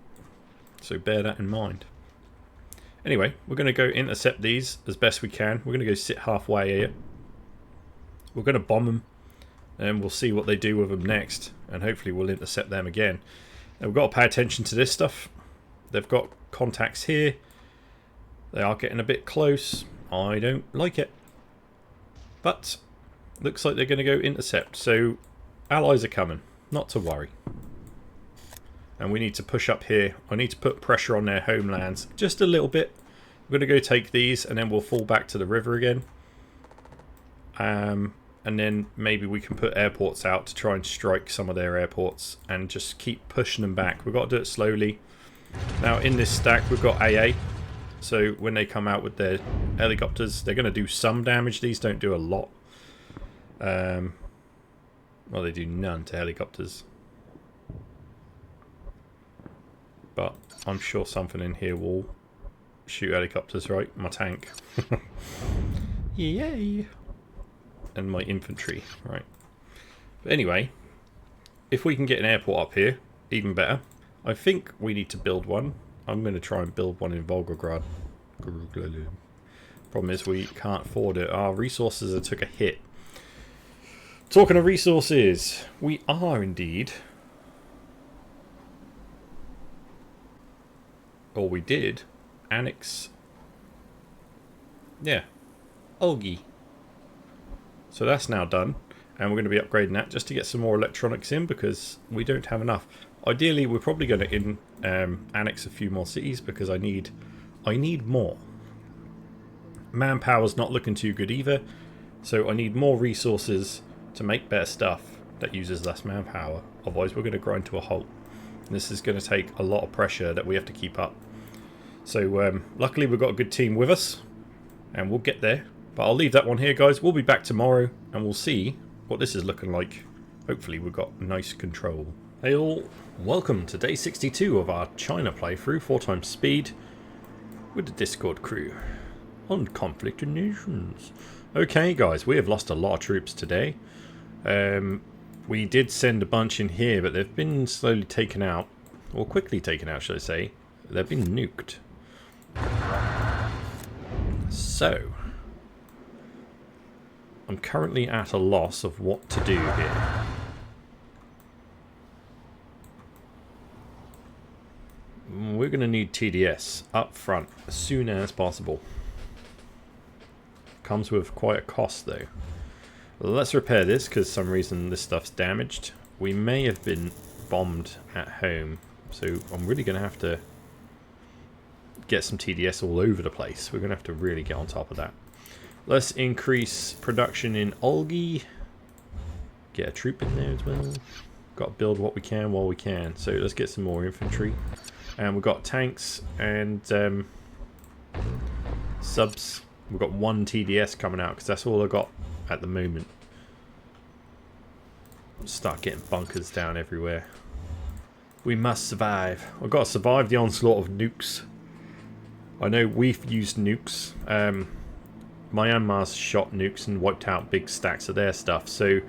so bear that in mind. Anyway, we're going to go intercept these as best we can. We're going to go sit halfway here. We're going to bomb them, and we'll see what they do with them next, and hopefully we'll intercept them again. Now we've got to pay attention to this stuff. They've got contacts here. They are getting a bit close. I don't like it, but looks like they're going to go intercept. So allies are coming, not to worry. And we need to push up here. I need to put pressure on their homelands just a little bit. We're going to go take these, and then we'll fall back to the river again. And then maybe we can put airports out to try and strike some of their airports and just keep pushing them back. We've got to do it slowly. Now in this stack we've got AA. So when they come out with their helicopters, they're going to do some damage. These don't do a lot. Well, they do none to helicopters. But I'm sure something in here will shoot helicopters, right? My tank. Yay! And my infantry, right. But anyway, if we can get an airport up here, even better. I think we need to build one. I'm going to try and build one in Volgograd. Problem is we can't afford it. Our resources have took a hit. Talking of resources, we are indeed, or we did, annex, yeah, Olgi. So that's now done, and we're going to be upgrading that just to get some more electronics in, because we don't have enough. Ideally, we're probably going to annex a few more cities, because I need more. Manpower's not looking too good either, so I need more resources to make better stuff that uses less manpower. Otherwise we're going to grind to a halt. And this is going to take a lot of pressure that we have to keep up. So luckily we've got a good team with us, and we'll get there. But I'll leave that one here, guys. We'll be back tomorrow and we'll see what this is looking like. Hopefully we've got nice control. Hey all, welcome to day 62 of our China playthrough, 4x speed, with the Discord crew on Conflict of Nations. Okay guys, we have lost a lot of troops today. We did send a bunch in here, but they've been slowly taken out, or quickly taken out, should I say. They've been nuked. So, I'm currently at a loss of what to do here. We're going to need TDS up front as soon as possible. Comes with quite a cost though. Let's repair this, because for some reason this stuff's damaged. We may have been bombed at home, so I'm really going to have to get some TDS all over the place. We're going to have to really get on top of that. Let's increase production in Olgi. Get a troop in there as well. Got to build what we can while we can. So let's get some more infantry. And we've got tanks and subs. We've got 1 TDS coming out because that's all I've got at the moment. Start getting bunkers down everywhere. We must survive. I've got to survive the onslaught of nukes. I know we've used nukes. Myanmar's shot nukes and wiped out big stacks of their stuff. So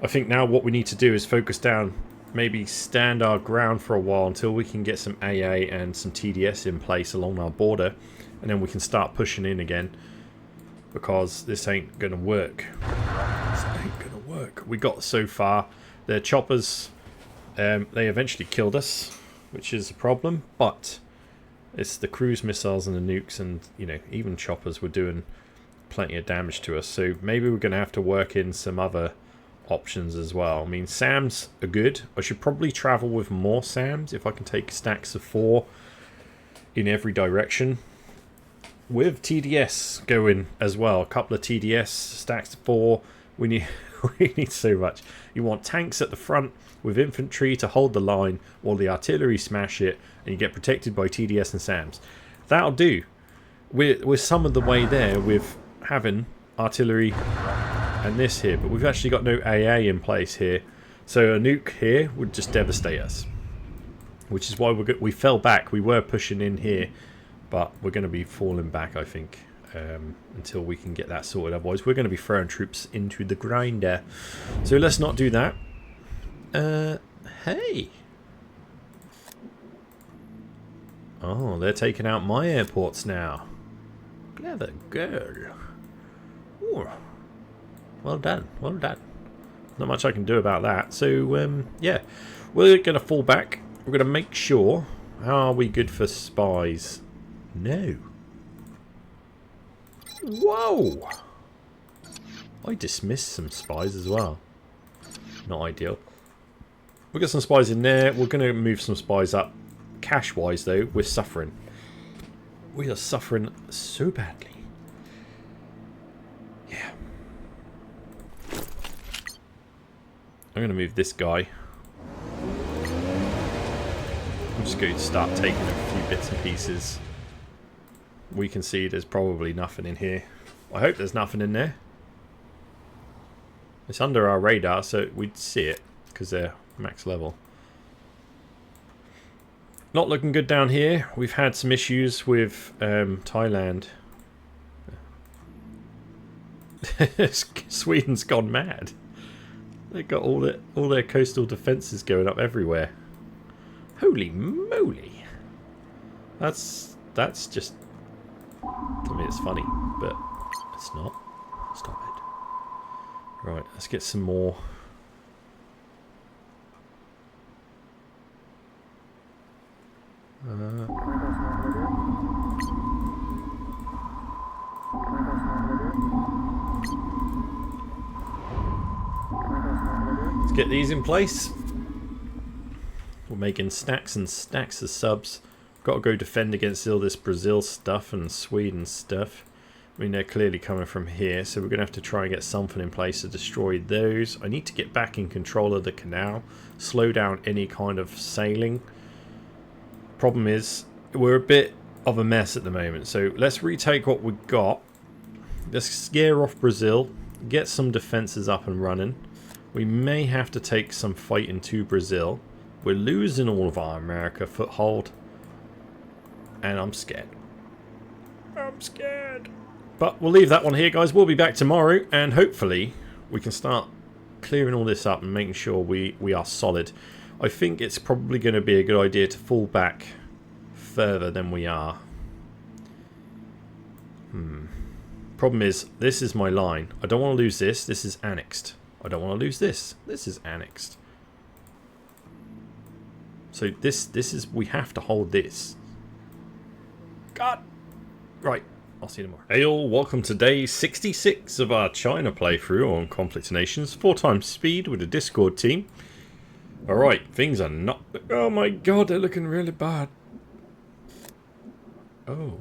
I think now what we need to do is focus down, maybe stand our ground for a while until we can get some AA and some TDS in place along our border. And then we can start pushing in again. Because this ain't going to work. This ain't going to work. We got so far. Their choppers, they eventually killed us, which is a problem. But it's the cruise missiles and the nukes and, you know, even choppers were doing plenty of damage to us. So maybe we're going to have to work in some other options as well. I mean, SAMs are good. I should probably travel with more SAMs if I can take stacks of 4 in every direction. With TDS going as well, a couple of TDS stacks of 4. We need so much. You want tanks at the front with infantry to hold the line while the artillery smash it, and you get protected by TDS and SAMs. That'll do. We're some of the way there with having artillery and this here, but we've actually got no AA in place here. So a nuke here would just devastate us, which is why we fell back. We were pushing in here. But we're going to be falling back, I think, until we can get that sorted. Otherwise, we're going to be throwing troops into the grinder. So let's not do that. Hey. Oh, they're taking out my airports now. Clever girl. Ooh. Well done, well done. Not much I can do about that. So, yeah. We're going to fall back. We're going to make sure. How are we good for spies? No. Whoa! I dismissed some spies as well. Not ideal. We've got some spies in there. We're going to move some spies up. Cash-wise, though, we're suffering. We are suffering so badly. Yeah. I'm going to move this guy. I'm just going to start taking a few bits and pieces. We can see there's probably nothing in here. I hope there's nothing in there. It's under our radar, so we'd see it because they're max level. Not looking good down here. We've had some issues with Thailand. Sweden's gone mad. They've got all their coastal defences going up everywhere. Holy moly! That's just. I mean, it's funny, but it's not. Stop it. Right, let's get some more. Let's get these in place. We're making stacks and stacks of subs. Got to go defend against all this Brazil stuff and Sweden stuff. I mean, they're clearly coming from here, so we're going to have to try and get something in place to destroy those. I need to get back in control of the canal, slow down any kind of sailing. Problem is, we're a bit of a mess at the moment, so let's retake what we've got. Let's scare off Brazil, get some defences up and running. We may have to take some fighting to Brazil. We're losing all of our America foothold. And I'm scared. I'm scared. But we'll leave that one here, guys. We'll be back tomorrow, and hopefully we can start clearing all this up and making sure we are solid. I think it's probably going to be a good idea to fall back further than we are. Problem is, this is my line. I don't want to lose this. This is annexed. I don't want to lose this. This is annexed. So this is, we have to hold this. God. Right. I'll see you tomorrow. Hey all, welcome to day 66 of our China playthrough on Conflict of Nations. 4x speed with a Discord team. Alright, things are not... Oh my god, they're looking really bad. Oh.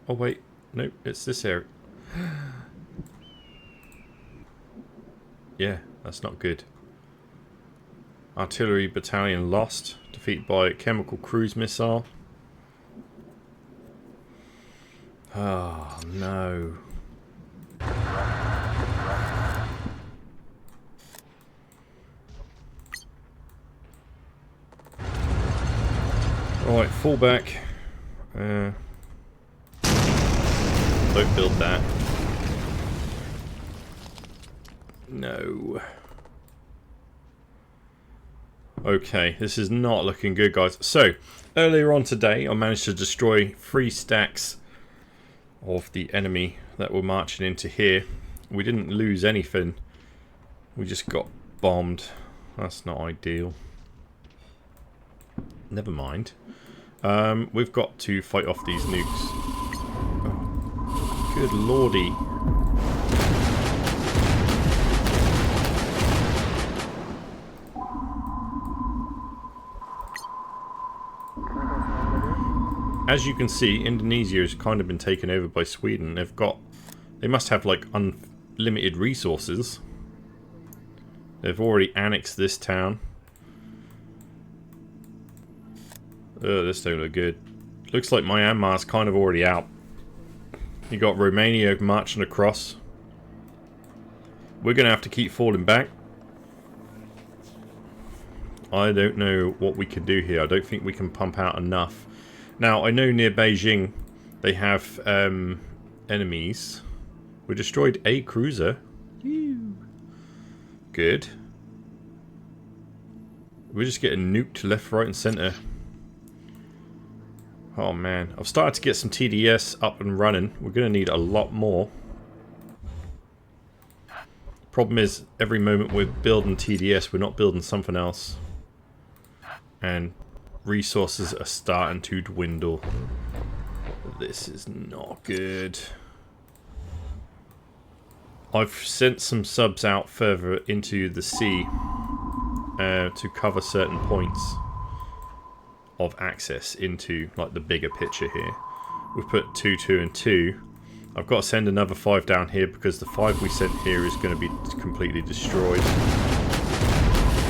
Oh wait. Nope, it's this area. Yeah, that's not good. Artillery battalion lost. Defeated by chemical cruise missile. Oh no. Alright, fall back. Don't build that. No. Okay, this is not looking good, guys. So, earlier on today, I managed to destroy 3 stacks of the enemy that were marching into here. We didn't lose anything. We just got bombed. That's not ideal. Never mind. We've got to fight off these nukes. Oh, good lordy. As you can see, Indonesia has kind of been taken over by Sweden. They must have like unlimited resources. They've already annexed this town. Oh, this don't look good. Looks like Myanmar's kind of already out. You got Romania marching across. We're gonna have to keep falling back. I don't know what we can do here. I don't think we can pump out enough. Now, I know near Beijing they have enemies. We destroyed a cruiser. Good. We're just getting nuked left, right and centre. Oh man, I've started to get some TDS up and running. We're going to need a lot more. Problem is, every moment we're building TDS, we're not building something else. And resources are starting to dwindle. This is not good. I've sent some subs out further into the sea to cover certain points of access into like the bigger picture here. We've put 2, 2 and 2. I've got to send another 5 down here because the 5 we sent here is going to be completely destroyed.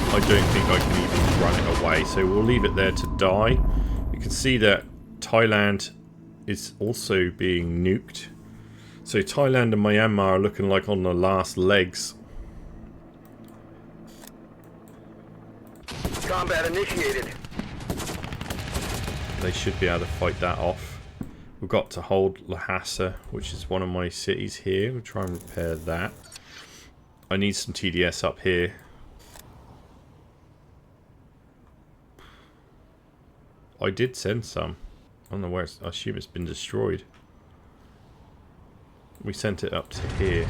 I don't think I can even run it away, so we'll leave it there to die. You can see that Thailand is also being nuked. So Thailand and Myanmar are looking like on the last legs. Combat initiated. They should be able to fight that off. We've got to hold Lhasa, which is one of my cities here. We'll try and repair that. I need some TDS up here. I did send some. I don't know where I assume it's been destroyed. We sent it up to here.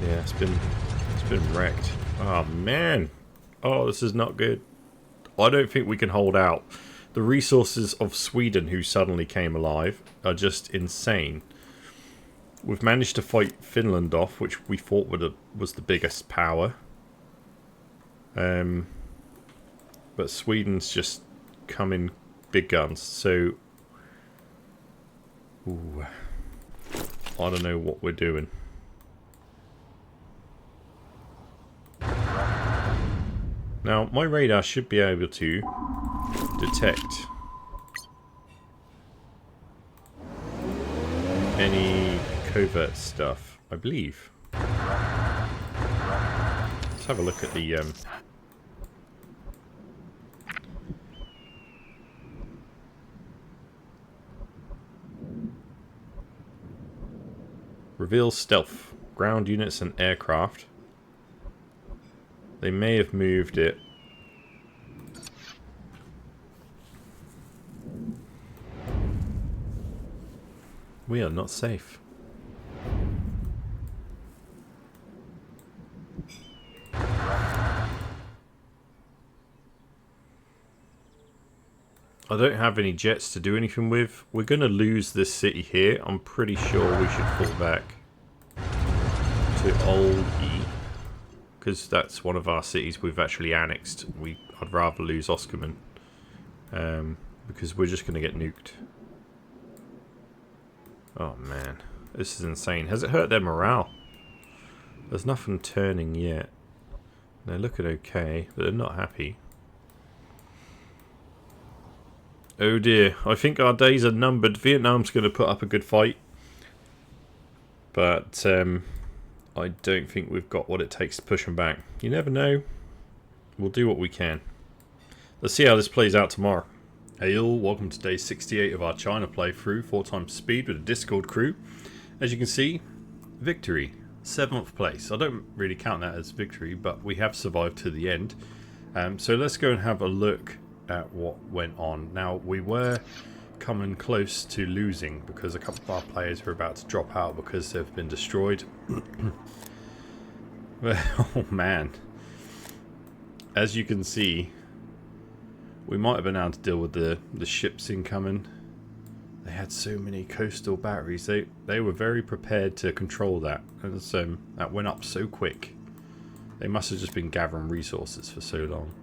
Yeah, it's been wrecked. Oh man. Oh, this is not good. I don't think we can hold out. The resources of Sweden, who suddenly came alive, are just insane. We've managed to fight Finland off, which we thought was the biggest power. But Sweden's just come in big guns, so ooh, I don't know what we're doing. Now, my radar should be able to detect any covert stuff, I believe. Let's have a look at the reveal stealth, ground units and aircraft. They may have moved it. We are not safe. I don't have any jets to do anything with. We're going to lose this city here. I'm pretty sure we should fall back to Old E, because that's one of our cities we've actually annexed. I'd rather lose Oskerman, because we're just going to get nuked. Oh man, this is insane. Has it hurt their morale? There's nothing turning yet. They're looking okay, but they're not happy. Oh dear, I think our days are numbered. Vietnam's going to put up a good fight. But I don't think we've got what it takes to push them back. You never know. We'll do what we can. Let's see how this plays out tomorrow. Hey all, welcome to day 68 of our China playthrough, 4x speed with a Discord crew. As you can see, victory, 7th place. I don't really count that as victory, but we have survived to the end. So let's go and have a look at what went on. Now, we were coming close to losing because a couple of our players were about to drop out because they've been destroyed. Oh man. As you can see, we might have been able to deal with the ships incoming. They had so many coastal batteries. They were very prepared to control that. And so that went up so quick. They must have just been gathering resources for so long.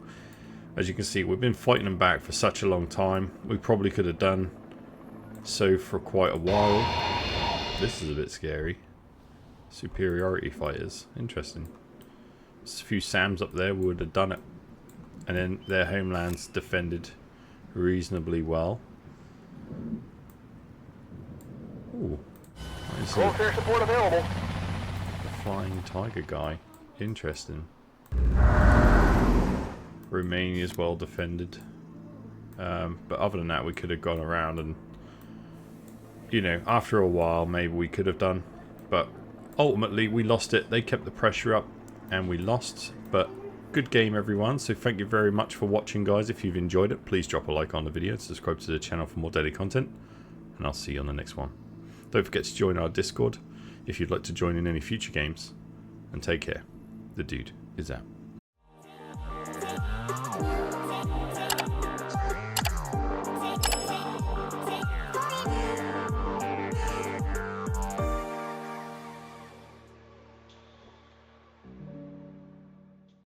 As you can see, we've been fighting them back for such a long time. We probably could have done so for quite a while. This is a bit scary. Superiority fighters. Interesting. There's a few SAMs up there would have done it. And then their homelands defended reasonably well. Ooh. Air support available. The flying tiger guy. Interesting. Romania's well defended. But other than that, we could have gone around and, you know, after a while, maybe we could have done. But ultimately, we lost it. They kept the pressure up and we lost. But good game, everyone. So thank you very much for watching, guys. If you've enjoyed it, please drop a like on the video. Subscribe to the channel for more daily content. And I'll see you on the next one. Don't forget to join our Discord if you'd like to join in any future games. And take care. The dude is out.